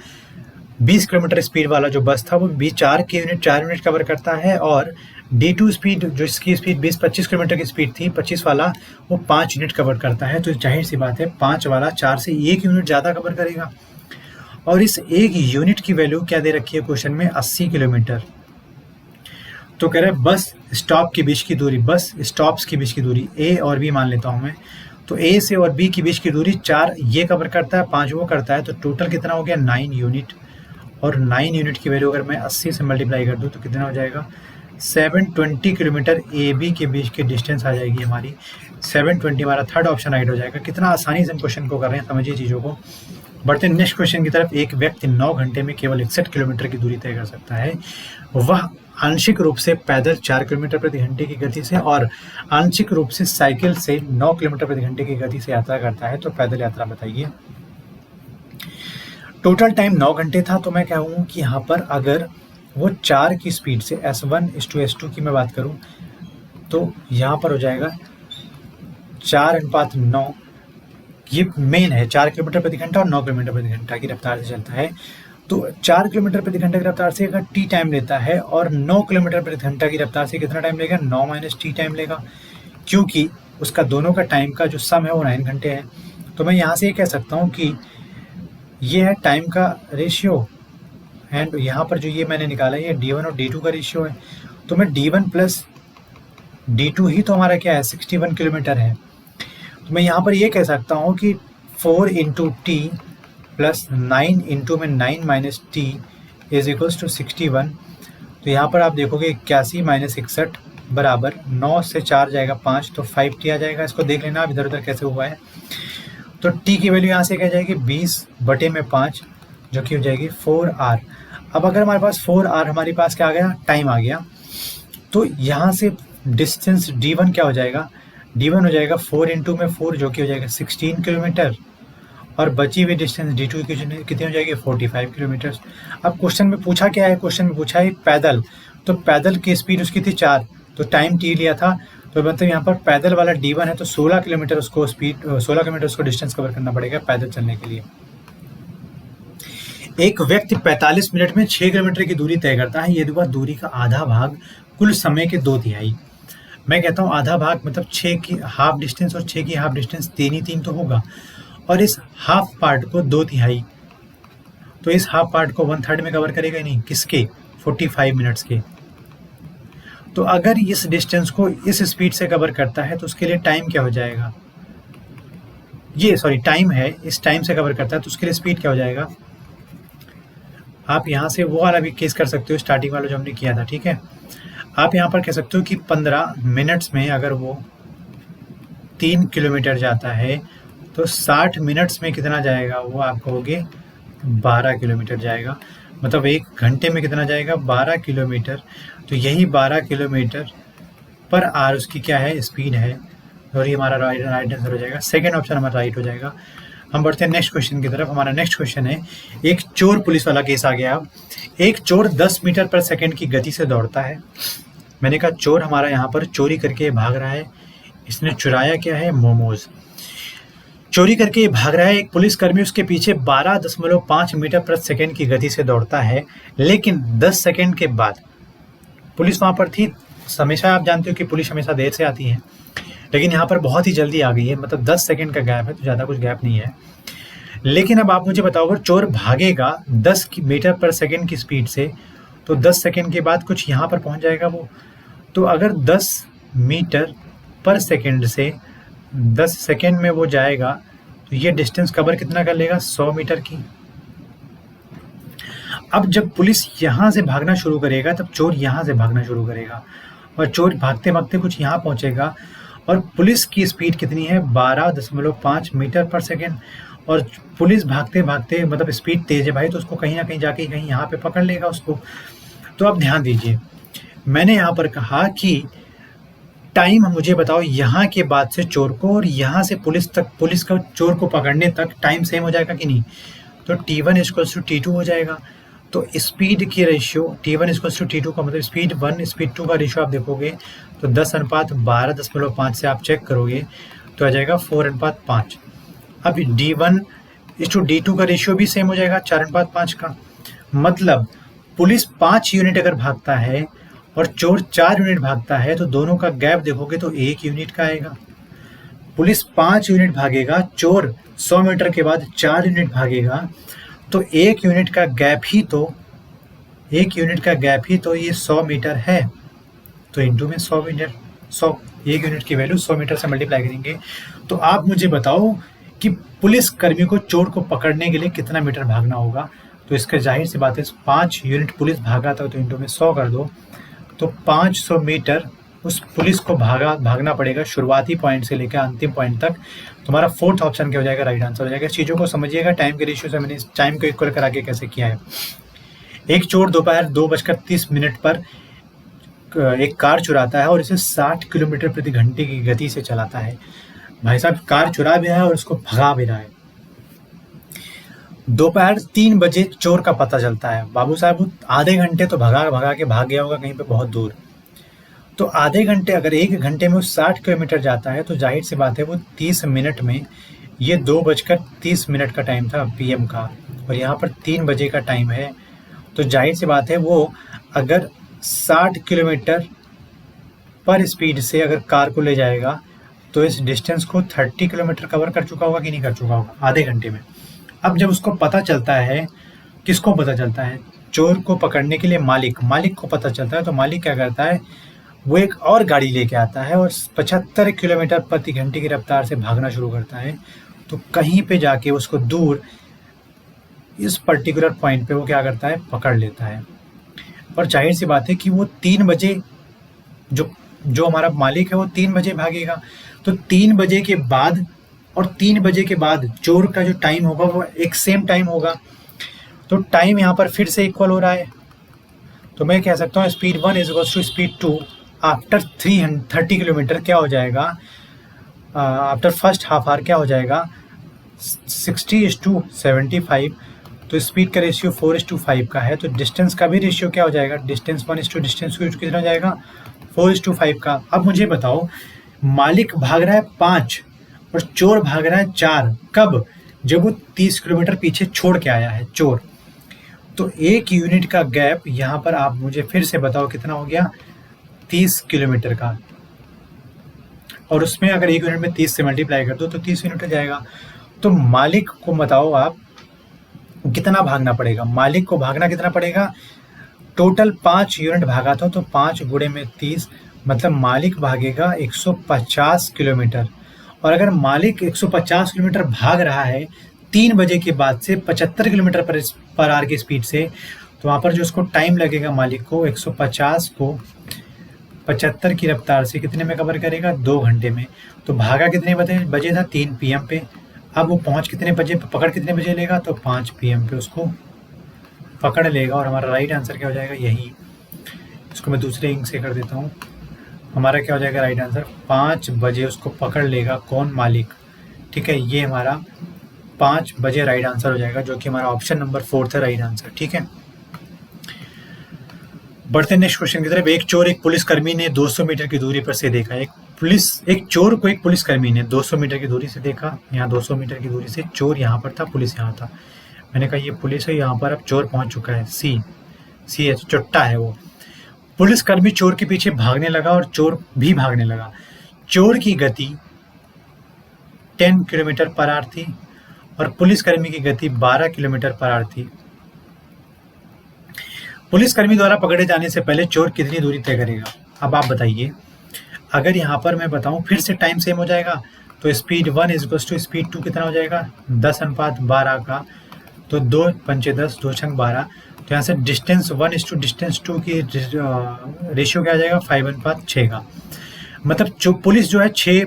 20 किलोमीटर स्पीड वाला जो बस था वो 4 यूनिट कवर करता है, और D2 स्पीड जो इसकी स्पीड 20-25 किलोमीटर की स्पीड थी, 25 वाला वो 5 यूनिट कवर करता है। तो जाहिर सी बात है 5 वाला 4 से 1 यूनिट ज़्यादा कवर करेगा। और इस 1 यूनिट की वैल्यू क्या दे रखी है क्वेश्चन में? 80 किलोमीटर। तो कह रहे हैं बस स्टॉप्स के बीच की दूरी A और B मान लेता हूँ मैं। तो A से और B के बीच की दूरी 4 ये कवर करता है, 5 वो करता है, तो टोटल कितना हो गया? 9 यूनिट। और 9 यूनिट की वैल्यू अगर मैं 80 से मल्टीप्लाई कर दूँ तो कितना हो जाएगा? 720 किलोमीटर AB के बीच की डिस्टेंस आ जाएगी हमारी। 720 हमारा थर्ड ऑप्शन राइट हो जाएगा। कितना आसानी से हम क्वेश्चन को कर रहे हैं, समझिए चीज़ों को। बढ़ते नेक्स्ट क्वेश्चन की तरफ। एक व्यक्ति 9 घंटे में केवल 61 किलोमीटर की दूरी तय कर सकता है। वह आंशिक रूप से पैदल 4 किलोमीटर प्रति घंटे की गति से और आंशिक रूप से साइकिल से 9 किलोमीटर प्रति घंटे की गति से यात्रा करता है। तो पैदल यात्रा बताइए। टोटल टाइम 9 घंटे था, तो मैं कहूँ कि यहाँ पर अगर वो 4 की स्पीड से S1:S2 की मैं बात करूं तो यहाँ पर हो जाएगा 4:9। ये मेन है, 4 किलोमीटर प्रति घंटा और 9 किलोमीटर प्रति घंटा की रफ्तार से चलता है। तो 4 किलोमीटर प्रति घंटा की रफ्तार से अगर टी टाइम लेता है और 9 किलोमीटर प्रति घंटा की रफ्तार से कितना टाइम लेगा, 9 माइनस टी टाइम लेगा, क्योंकि उसका दोनों का टाइम का जो सम है वो 9 घंटे है। तो मैं यहाँ से ये कह सकता हूँ कि ये है टाइम का रेशियो, एंड यहाँ पर जो ये मैंने निकाला है ये D1 और D2 का रेशियो है। तो मैं D1 प्लस D2 ही तो हमारा क्या है, 61 किलोमीटर है। तो मैं यहाँ पर ये कह सकता हूँ कि 4 इंटू टी प्लस 9 इंटू में 9 minus T is equals to 61। तो यहाँ पर आप देखोगे 81 माइनस 61 बराबर 9 से 4 जाएगा 5, तो 5t आ जाएगा। इसको देख लेना आप इधर उधर कैसे हुआ है। तो t की वैल्यू यहाँ से क्या जाएगी, 20/5, जो कि हो जाएगी 4r। अब अगर हमारे पास 4r, हमारे पास क्या आ गया, टाइम आ गया, तो यहाँ से डिस्टेंस d1 क्या हो जाएगा, d1 हो जाएगा 4 इंटू में 4, जो कि हो जाएगा 16 किलोमीटर, और बची हुई डिस्टेंस d2 की कितनी हो जाएगी, 45 किलोमीटर। अब क्वेश्चन में पूछा क्या है, क्वेश्चन में पूछा है पैदल, तो पैदल की स्पीड उसकी थी 4, तो टाइम t लिया था, तो मतलब यहाँ पर पैदल वाला d1 है, तो 16 किलोमीटर उसको स्पीड, 16 किलोमीटर उसको डिस्टेंस कवर करना पड़ेगा पैदल चलने के लिए। एक व्यक्ति 45 मिनट में 6 किलोमीटर की दूरी तय करता है, यदि वह दूरी का आधा भाग कुल समय के 2/3, मैं कहता हूँ आधा भाग मतलब 6 की हाफ डिस्टेंस और 6 की हाफ डिस्टेंस 3 ही 3 तो होगा, और इस हाफ पार्ट को 2/3, तो इस हाफ पार्ट को 1/3 में कवर करेगा नहीं, किसके, 45 मिनट्स के। तो अगर इस डिस्टेंस को इस स्पीड से कवर करता है तो उसके लिए टाइम क्या हो जाएगा, ये सॉरी टाइम है, इस टाइम से कवर करता है तो उसके लिए स्पीड क्या हो जाएगा। आप यहाँ से वो वाला भी केस कर सकते हो, स्टार्टिंग वाला जो हमने किया था, ठीक है। आप यहाँ पर कह सकते हो कि 15 मिनट्स में अगर वो 3 किलोमीटर जाता है तो 60 मिनट्स में कितना जाएगा, वो आप कहोगे 12 किलोमीटर जाएगा, मतलब 1 घंटे में कितना जाएगा, 12 किलोमीटर। तो यही 12 किलोमीटर पर आवर उसकी क्या है, स्पीड है, और ये हमारा राइट आंसर हो जाएगा, सेकेंड ऑप्शन हमारा राइट हो जाएगा। हम बढ़ते हैं नेक्स्ट क्वेश्चन की तरफ। हमारा नेक्स्ट क्वेश्चन है, एक चोर पुलिस वाला केस आ गया। एक चोर 10 मीटर पर सेकंड की गति से दौड़ता है। मैंने कहा चोर हमारा यहाँ पर चोरी करके भाग रहा है, इसने चुराया क्या है, मोमोज। चोरी करके भाग रहा है, एक पुलिसकर्मी उसके पीछे 12.5 मीटर पर सेकंड की गति से दौड़ता है, लेकिन 10 सेकंड के बाद पुलिस वहां पर थी। हमेशा आप जानते हो कि पुलिस हमेशा देर से आती है, लेकिन यहाँ पर बहुत ही जल्दी आ गई है, मतलब 10 सेकंड का गैप है, तो ज़्यादा कुछ गैप नहीं है। लेकिन अब आप मुझे बताओ, अगर चोर भागेगा 10 मीटर पर सेकंड की स्पीड से, तो 10 सेकंड के बाद कुछ यहाँ पर पहुँच जाएगा वो। तो अगर 10 मीटर पर सेकंड से 10 सेकंड में वो जाएगा, तो ये डिस्टेंस कवर कितना कर लेगा, 100 मीटर की। अब जब पुलिस यहाँ से भागना शुरू करेगा, तब चोर यहाँ से भागना शुरू करेगा, और चोर भागते भागते कुछ यहाँ पहुँचेगा, और पुलिस की स्पीड कितनी है, 12.5 मीटर पर सेकेंड, और पुलिस भागते भागते मतलब स्पीड तेज है भाई, तो उसको कहीं ना कहीं जाके कहीं यहाँ पे पकड़ लेगा उसको। तो अब ध्यान दीजिए, मैंने यहाँ पर कहा कि टाइम मुझे बताओ यहाँ के बाद से चोर को और यहाँ से पुलिस तक, पुलिस का चोर को पकड़ने तक टाइम सेम हो जाएगा कि नहीं। तो T1 इक्वल्स टू T2 हो जाएगा। तो स्पीड की ratio T1 equals to T2 का मतलब स्पीड 1 स्पीड 2 का रेशियो आप देखोगे तो 10:12.5 से आप चेक करोगे तो आ जाएगा 4:5। अब D1 टू D2 का रेशियो भी सेम हो जाएगा 4:5 का। मतलब पुलिस 5 यूनिट अगर भागता है और चोर 4 यूनिट भागता है, तो दोनों का गैप देखोगे तो 1 यूनिट का आएगा। पुलिस 5 यूनिट भागेगा, चोर 100 मीटर के बाद 4 यूनिट भागेगा, तो 1 यूनिट का गैप ही तो, 1 यूनिट का गैप ही तो ये 100 मीटर है। तो इंटू में 100 मीटर, 100 1 यूनिट की वैल्यू 100 मीटर से मल्टीप्लाई करेंगे। तो आप मुझे बताओ कि पुलिस कर्मी को चोर को पकड़ने के लिए कितना मीटर भागना होगा। तो इसका जाहिर सी बात है 5 यूनिट पुलिस भागा था, तो इंटू में 100 कर दो, तो 500 मीटर उस पुलिस को भागना पड़ेगा शुरुआती पॉइंट से लेकर अंतिम पॉइंट तक। तुम्हारा फोर्थ ऑप्शन क्या हो जाएगा, राइट आंसर हो जाएगा। चीज़ों को समझिएगा, टाइम के रेशियो से मैंने इस टाइम को इक्वल करा के कैसे किया है। एक चोर दोपहर 2:30 पर एक कार चुराता है और इसे 60 किलोमीटर प्रति घंटे की गति से चलाता है। भाई साहब कार चुरा भी रहा है और उसको भगा भी रहा है। दोपहर 3 बजे चोर का पता चलता है। बाबू साहब वो आधे घंटे तो भगा भगा के भाग गया होगा कहीं पे बहुत दूर। तो आधे घंटे, अगर 1 घंटे में वो 60 किलोमीटर जाता है तो जाहिर सी बात है वो 30 मिनट में, ये 2:30 का टाइम था पीएम का, और यहाँ पर 3 बजे का टाइम है, तो जाहिर सी बात है वो अगर 60 किलोमीटर पर स्पीड से अगर कार को ले जाएगा तो इस डिस्टेंस को 30 किलोमीटर कवर कर चुका होगा कि नहीं कर चुका होगा आधे घंटे में। अब जब उसको पता चलता है, किसको पता चलता है? चोर को पकड़ने के लिए मालिक को पता चलता है, तो मालिक क्या करता है, वो एक और गाड़ी लेके आता है और 75 किलोमीटर प्रति घंटे की रफ्तार से भागना शुरू करता है। तो कहीं पे जाके उसको दूर इस पर्टिकुलर पॉइंट पे वो क्या करता है, पकड़ लेता है। और जाहिर सी बात है कि वो 3 बजे, जो हमारा मालिक है वो 3 बजे भागेगा, तो 3 बजे के बाद और 3 बजे के बाद चोर का जो टाइम होगा वो एक सेम टाइम होगा। तो टाइम यहाँ पर फिर से इक्वल हो रहा है, तो मैं कह सकता हूँ speed 1 is equal to speed 2 after 30 kilometre क्या हो जाएगा, आफ्टर फर्स्ट हाफ आवर क्या हो जाएगा, 60:75। तो स्पीड का रेशियो 4:5 का है, तो डिस्टेंस का भी रेशियो क्या हो जाएगा, डिस्टेंस 1 डिस्टेंस कितना हो जाएगा, 4:5 का। अब मुझे बताओ, मालिक भाग रहा है 5 और चोर भाग रहा है 4, कब? जब वो 30 किलोमीटर पीछे छोड़ के आया है चोर। तो 1 यूनिट का गैप यहाँ पर आप मुझे फिर से बताओ कितना हो गया, 30 किलोमीटर का, और उसमें अगर 1 यूनिट में 30 से मल्टीप्लाई कर दो तो 30 यूनिट हो जाएगा। तो मालिक को बताओ आप कितना भागना पड़ेगा, मालिक को भागना कितना पड़ेगा, टोटल 5 यूनिट भागा था, तो 5 गुणे में 30, मतलब मालिक भागेगा 150 किलोमीटर। और अगर मालिक 150 किलोमीटर भाग रहा है 3 बजे के बाद से 75 किलोमीटर पर आवर की स्पीड से, तो वहाँ पर जो उसको टाइम लगेगा मालिक को 150 को 75 की रफ्तार से कितने में कवर करेगा, 2 घंटे में। तो भागा कितने बजे था, 3 PM पे। अब वो पहुँच कितने बजे, पकड़ कितने बजे लेगा, तो 5 PM पे उसको पकड़ लेगा। और हमारा राइट आंसर क्या हो जाएगा, यही। इसको मैं दूसरे इंक से कर देता हूँ। हमारा क्या हो जाएगा राइट आंसर, 5 बजे उसको पकड़ लेगा कौन, मालिक। ठीक है, ये हमारा 5 बजे राइट आंसर हो जाएगा, जो कि हमारा ऑप्शन नंबर 4 है राइट आंसर। ठीक है, बढ़ते नेक्स्ट क्वेश्चन की तरफ। एक चोर एक पुलिसकर्मी ने 200 मीटर की दूरी पर से देखा। एक चोर को एक पुलिसकर्मी ने 200 मीटर की दूरी से देखा। यहाँ 200 मीटर की दूरी से चोर यहाँ पर था, पुलिस यहाँ था। मैंने कहा ये पुलिस है, यहाँ पर अब चोर पहुंच चुका है। सी है, चुट्टा है वो। पुलिसकर्मी चोर के पीछे भागने लगा और चोर भी भागने लगा। चोर की गति 10 किलोमीटर पर आवर थी और पुलिसकर्मी की गति 12 किलोमीटर पर आवर थी। पुलिसकर्मी द्वारा पकड़े जाने से पहले चोर कितनी दूरी तय करेगा? अब आप बताइए। अगर यहाँ पर मैं बताऊं फिर से टाइम सेम हो जाएगा, तो speed 1 is equal to speed 2 कितना हो जाएगा, 10:12 का। तो 2 पंचे 10, 2 छंग 12। तो यहाँ से डिस्टेंस 1 इज टू डिस्टेंस 2 की रेशियो क्या आ जाएगा, 5:6 का। मतलब जो पुलिस जो है 6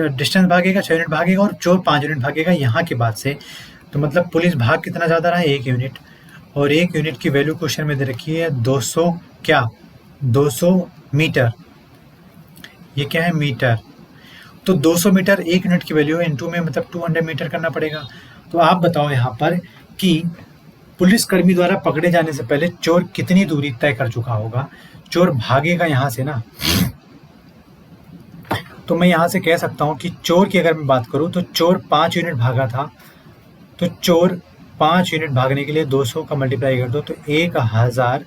डिस्टेंस भागेगा, 6 यूनिट भागेगा, और चोर 5 यूनिट भागेगा यहाँ के बाद से। तो मतलब पुलिस भाग कितना ज़्यादा रहा है, 1 यूनिट। और 1 यूनिट की वैल्यू क्वेश्चन में दे रखी है 200 मीटर। ये क्या है, मीटर। तो 200 मीटर 1 यूनिट की वैल्यू है, इनटू में मतलब 200 मीटर करना पड़ेगा। तो आप बताओ यहाँ पर कि पुलिसकर्मी द्वारा पकड़े जाने से पहले चोर कितनी दूरी तय कर चुका होगा। चोर भागेगा यहाँ से ना, तो मैं यहाँ से कह सकता हूँ कि चोर की अगर मैं बात करूँ तो चोर 5 यूनिट भागा था। तो चोर 5 यूनिट भागने के लिए 200 का मल्टीप्लाई कर दो, तो 1000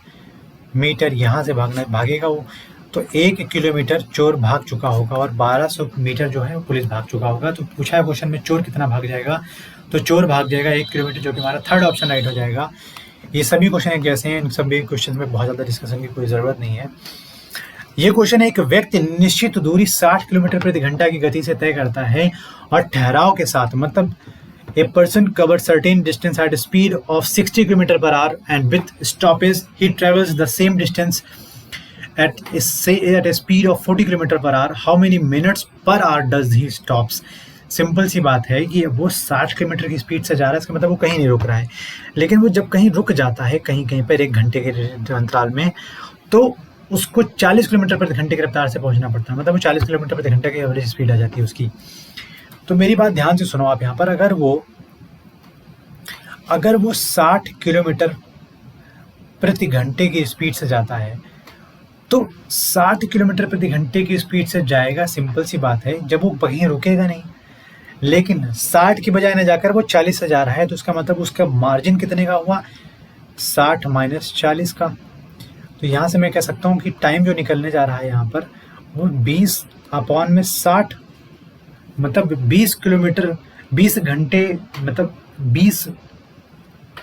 मीटर यहाँ से भागेगा वो। तो 1 किलोमीटर चोर भाग चुका होगा और 1200 मीटर जो है वो पुलिस भाग चुका होगा। तो पूछा है क्वेश्चन में चोर कितना भाग जाएगा, तो चोर भाग जाएगा 1 किलोमीटर, जो कि हमारा थर्ड ऑप्शन राइट हो जाएगा। ये सभी क्वेश्चन एक जैसे हैं, इन सभी क्वेश्चन में बहुत ज़्यादा डिस्कशन की कोई ज़रूरत नहीं है। ये क्वेश्चन है, एक व्यक्ति निश्चित दूरी 60 किलोमीटर प्रति घंटा की गति से तय करता है और ठहराव के साथ, मतलब a person covers certain distance at a speed of 60 km per hour and with stoppage he travels the same distance at a speed of 40 km per hour. How many minutes per hour does he stops? Simple सी बात है कि वो 60 kilometre की speed से जा रहा है, इसका मतलब वो कहीं नहीं रुक रहा है। लेकिन वो जब कहीं रुक जाता है, कहीं पर 1 घंटे के अंतराल में, तो उसको 40 किलोमीटर प्रति घंटे की रफ्तार से पहुंचना पड़ता है। मतलब वो 40 किलोमीटर प्रति घंटे की एवरेज स्पीड आ जाती है उसकी। तो मेरी बात ध्यान से सुनो आप यहाँ पर। अगर वो 60 किलोमीटर प्रति घंटे की स्पीड से जाता है तो 60 किलोमीटर प्रति घंटे की स्पीड से जाएगा, सिंपल सी बात है, जब वो कहीं रुकेगा नहीं। लेकिन 60 की बजाय न जाकर वो 40 से जा रहा है, तो उसका मतलब उसका मार्जिन कितने का हुआ, 60 माइनस 40 का। तो यहाँ से मैं कह सकता हूँ कि टाइम जो निकलने जा रहा है यहाँ पर वो 20 अपॉन में 60, मतलब 20 किलोमीटर 20 घंटे, मतलब 20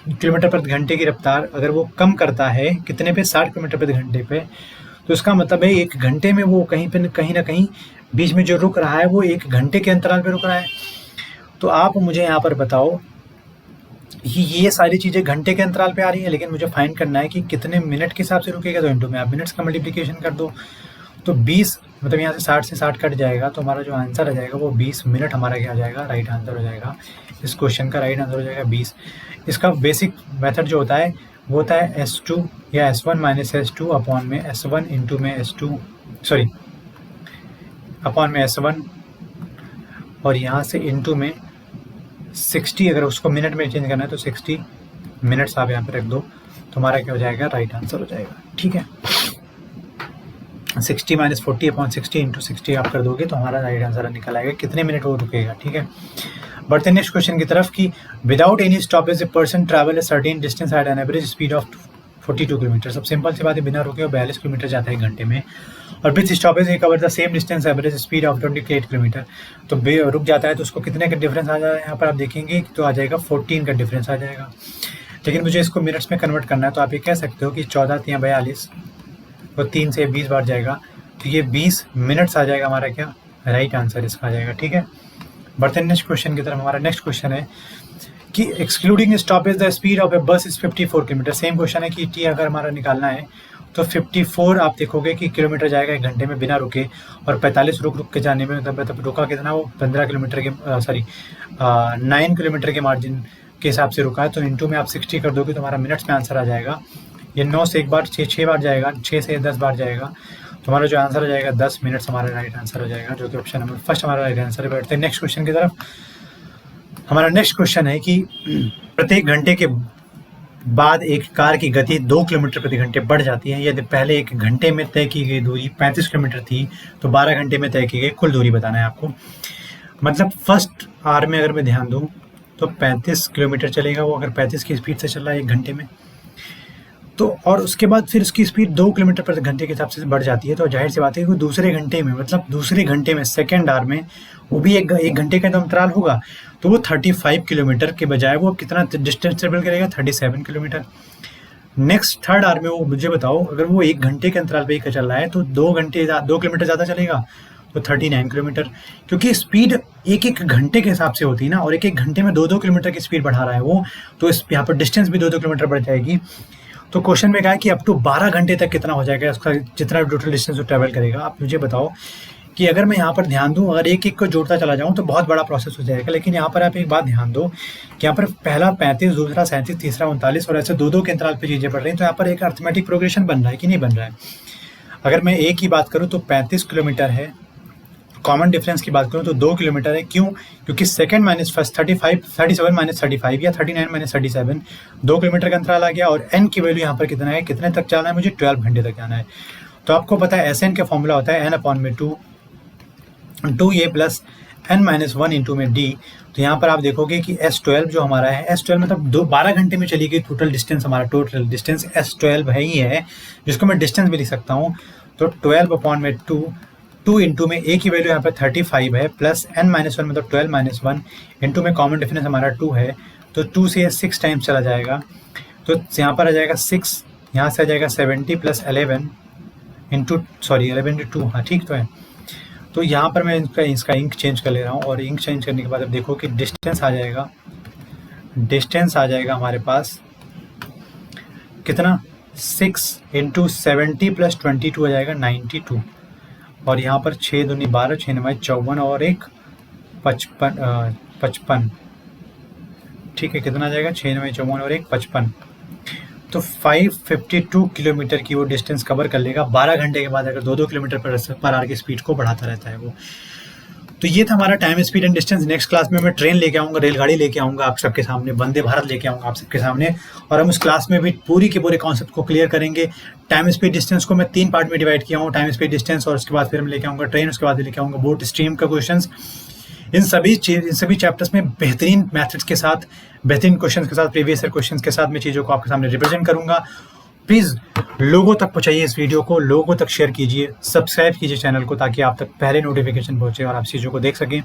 किलोमीटर प्रति घंटे की रफ्तार अगर वो कम करता है कितने पे, 60 किलोमीटर प्रति घंटे पे, तो इसका मतलब है 1 घंटे में वो कहीं ना कहीं बीच में जो रुक रहा है वो 1 घंटे के अंतराल पे रुक रहा है। तो आप मुझे यहाँ पर बताओ, ये सारी चीज़ें घंटे के अंतराल पे आ रही है, लेकिन मुझे फाइंड करना है कि कितने मिनट के हिसाब से रुकेगा। तो इनटू में आप मिनट्स का मल्टीप्लिकेशन कर दो, तो 20 मतलब यहाँ से 60 से 60 कट जाएगा, तो हमारा जो आंसर आ जाएगा वो 20 मिनट हमारा क्या आ जाएगा, राइट आंसर हो जाएगा। इस क्वेश्चन का राइट आंसर हो जाएगा 20। इसका बेसिक मेथड जो होता है वो होता है S2 या S1 माइनस S2 अपॉन में S1 इंटू में S2, सॉरी अपॉन में S1 और यहाँ से इंटू में 60, अगर उसको मिनट में चेंज करना है तो 60 मिनट्स आप यहाँ पे रख दो, तो हमारा क्या हो जाएगा, राइट आंसर हो जाएगा। ठीक है, 60 माइनस 40 अपॉन 60 इंटू 60 आप कर दोगे तो हमारा राइट आंसर निकल आएगा, कितने मिनट वो रुकेगा। ठीक है, बढ़ते नेक्स्ट क्वेश्चन की तरफ कि without any stoppage a person travel a certain distance at an average speed of 42 kilometre. सब सिंपल सी बात है, बिना रुके 42 किलोमीटर जाता है घंटे में, और with stoppage cover the same distance average speed of 28 kilometre. तो रुक जाता है तो उसको कितने का डिफरेंस आ जाएगा, यहाँ पर आप देखेंगे तो आ जाएगा 14 का डिफरेंस आ जाएगा। लेकिन मुझे इसको मिनट्स में कन्वर्ट करना है, तो आप ये कह सकते हो कि 14 3 42 और 3 से 20 बार जाएगा, तो ये 20 मिनट्स आ जाएगा हमारा क्या, राइट आंसर इसका आ जाएगा। ठीक है, बढ़ते हैं नेक्स्ट क्वेश्चन की तरफ। हमारा नेक्स्ट क्वेश्चन है कि excluding stoppage the speed of a bus is 54 kilometre. Same question है कि टी अगर हमारा निकालना है तो 54 आप देखोगे कि किलोमीटर जाएगा 1 घंटे में बिना रुके, और 45 रुक के जाने में, मतलब रुका कितना, वो 15 किलोमीटर के 9 किलोमीटर के मार्जिन के हिसाब से रुका है। तो इंटू में आप 60 कर दोगे तो हमारा मिनट्स में आंसर आ जाएगा। ये 9 से 1 बार 6 बार जाएगा, 6 से 10 बार जाएगा, तो हमारा जो आंसर हो जाएगा 10 मिनट्स हमारा राइट आंसर हो जाएगा, जो कि ऑप्शन नंबर फर्स्ट हमारा राइट आंसर है। बैठते हैं नेक्स्ट क्वेश्चन की तरफ। हमारा नेक्स्ट क्वेश्चन है कि प्रत्येक घंटे के बाद एक कार की गति 2 किलोमीटर प्रति घंटे बढ़ जाती है। यदि पहले 1 घंटे में तय की गई दूरी 35 किलोमीटर थी तो 12 घंटे में तय की गई कुल दूरी बताना है आपको। मतलब फर्स्ट आवर में अगर मैं ध्यान दूँ तो 35 किलोमीटर चलेगा वो, अगर 35 की स्पीड से चल रहा है 1 घंटे में, तो और उसके बाद फिर उसकी स्पीड 2 किलोमीटर प्रति घंटे के हिसाब से बढ़ जाती है। तो जाहिर सी बात है कि दूसरे घंटे में, मतलब दूसरे घंटे में सेकेंड आवर में वो भी एक घंटे का तो अंतराल होगा, तो वो 35 किलोमीटर के बजाय वो कितना डिस्टेंस ट्रेवल करेगा, 37 किलोमीटर। नेक्स्ट थर्ड आवर में वो मुझे बताओ, अगर वो 1 घंटे के अंतराल पे ही चल रहा है तो 2 किलोमीटर ज़्यादा चलेगा, तो 39 किलोमीटर। क्योंकि स्पीड एक घंटे के हिसाब से होती है ना, और एक घंटे में 2 किलोमीटर की स्पीड बढ़ा रहा है वो, तो इस यहाँ पर डिस्टेंस भी 2 किलोमीटर बढ़ जाएगी। तो क्वेश्चन में कहा है कि अप टू 12 घंटे तक कितना हो जाएगा उसका, जितना टोटल डिस्टेंस वो ट्रैवल करेगा। आप मुझे बताओ कि अगर मैं यहाँ पर ध्यान दूँ, अगर एक को जोड़ता चला जाऊँ तो बहुत बड़ा प्रोसेस हो जाएगा। लेकिन यहाँ पर आप एक बात ध्यान दो कि यहाँ पर पहला 35, दूसरा 37, तीसरा 39 और ऐसे 2 के अंतराल पे चीज़ें बढ़ रही हैं, तो यहाँ पर एक अर्थमेटिक प्रोग्रेशन बन रहा है कि नहीं बन रहा है। अगर मैं एक की बात करूँ तो 35 किलोमीटर है, कॉमन डिफरेंस की बात करूँ तो 2 किलोमीटर है। क्यों? क्योंकि सेकंड माइनस फर्स्ट 37 माइनस 35 या 39 माइनस 37, 2 किलोमीटर का अंतराल आ गया, और एन की वैल्यू यहाँ पर कितना है, कितने तक जाना है, मुझे 12 घंटे तक जाना है। तो आपको पता है एस एन का फॉर्मूला होता है एन अपॉन में 2a plus n minus 1 into में डी। तो यहाँ पर आप देखोगे कि S12 जो हमारा है, S12 मतलब 12 घंटे में चली गई टोटल डिस्टेंस, हमारा टोटल डिस्टेंस S12 है ही है, जिसको मैं डिस्टेंस भी लिख सकता हूँ। तो 12 अपॉन में 2 इंटू में a की वैल्यू यहाँ पर 35 है, प्लस n माइनस 1 मतलब 12 माइनस 1 इंटू में कॉमन डिफरेंस हमारा 2 है, तो 2 से 6 टाइम्स चला जाएगा, तो यहाँ पर आ जाएगा 6, यहाँ से आ जाएगा 70 प्लस 11 इंटू 11 इंटू 2, हाँ ठीक तो है। तो यहाँ पर मैं इसका इंक चेंज कर ले रहा हूँ, और इंक चेंज करने के बाद अब देखो कि डिस्टेंस आ जाएगा हमारे पास कितना, 6 इंटू 70 प्लस 22 आ जाएगा 92, और यहाँ पर 6 दूनी 12, 6 9 54 और 1 55, ठीक है, कितना आ जाएगा, 6 9 54 और 1 55, तो 552 किलोमीटर की वो डिस्टेंस कवर कर लेगा 12 घंटे के बाद, अगर 2 किलोमीटर पर आवर की स्पीड को बढ़ाता रहता है वो। तो ये था हमारा time speed and distance. Next class में मैं ट्रेन लेके आऊँगा, रेलगाड़ी लेके आऊँगा आप सबके सामने, वंदे भारत लेके आऊँगा आप सबके सामने, और हम उस क्लास में भी पूरी के पूरे कॉन्सेप्ट को क्लियर करेंगे। टाइम स्पीड डिस्टेंस को मैं 3 पार्ट में डिवाइड किया हूँ, टाइम स्पीड डिस्टेंस, और उसके बाद फिर मैं लेके आऊँगा ट्रेन, उसके बाद लेके आऊँगा बोट स्ट्रीम का क्वेश्चन। इन सभी चैप्टर्स में बेहतरीन मैथड्स के साथ, बेहतरीन क्वेश्चंस के साथ, प्रीवियस ईयर क्वेश्चंस के साथ मैं चीज़ों को आपके सामने रिप्रेजेंट करूँगा। प्लीज़ लोगों तक पहुँचाइए इस वीडियो को, लोगों तक शेयर कीजिए, सब्सक्राइब कीजिए चैनल को ताकि आप तक पहले नोटिफिकेशन पहुँचे और आप चीज़ों को देख सकें।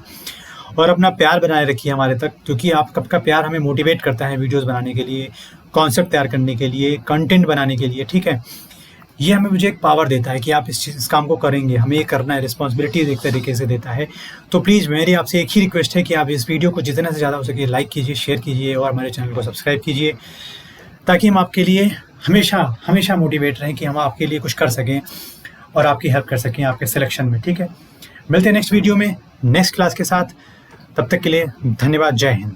और अपना प्यार बनाए रखिए हमारे तक, क्योंकि आपका प्यार हमें मोटिवेट करता है वीडियोस बनाने के लिए, कॉन्सेप्ट तैयार करने के लिए, कंटेंट बनाने के लिए, ठीक है। ये हमें मुझे एक पावर देता है कि आप इस काम को करेंगे, हमें ये करना है, रिस्पॉन्सिबिलिटी एक तरीके से देता है। तो प्लीज़ मेरी आपसे एक ही रिक्वेस्ट है कि आप इस वीडियो को जितना से ज़्यादा हो सके लाइक कीजिए, शेयर कीजिए और हमारे चैनल को सब्सक्राइब कीजिए, ताकि हम आपके लिए हमेशा मोटिवेट रहें कि हम आपके लिए कुछ कर सकें और आपकी हेल्प कर सकें आपके सिलेक्शन में, ठीक है। मिलते हैं नेक्स्ट वीडियो में नेक्स्ट क्लास के साथ। तब तक के लिए धन्यवाद। जय हिंद।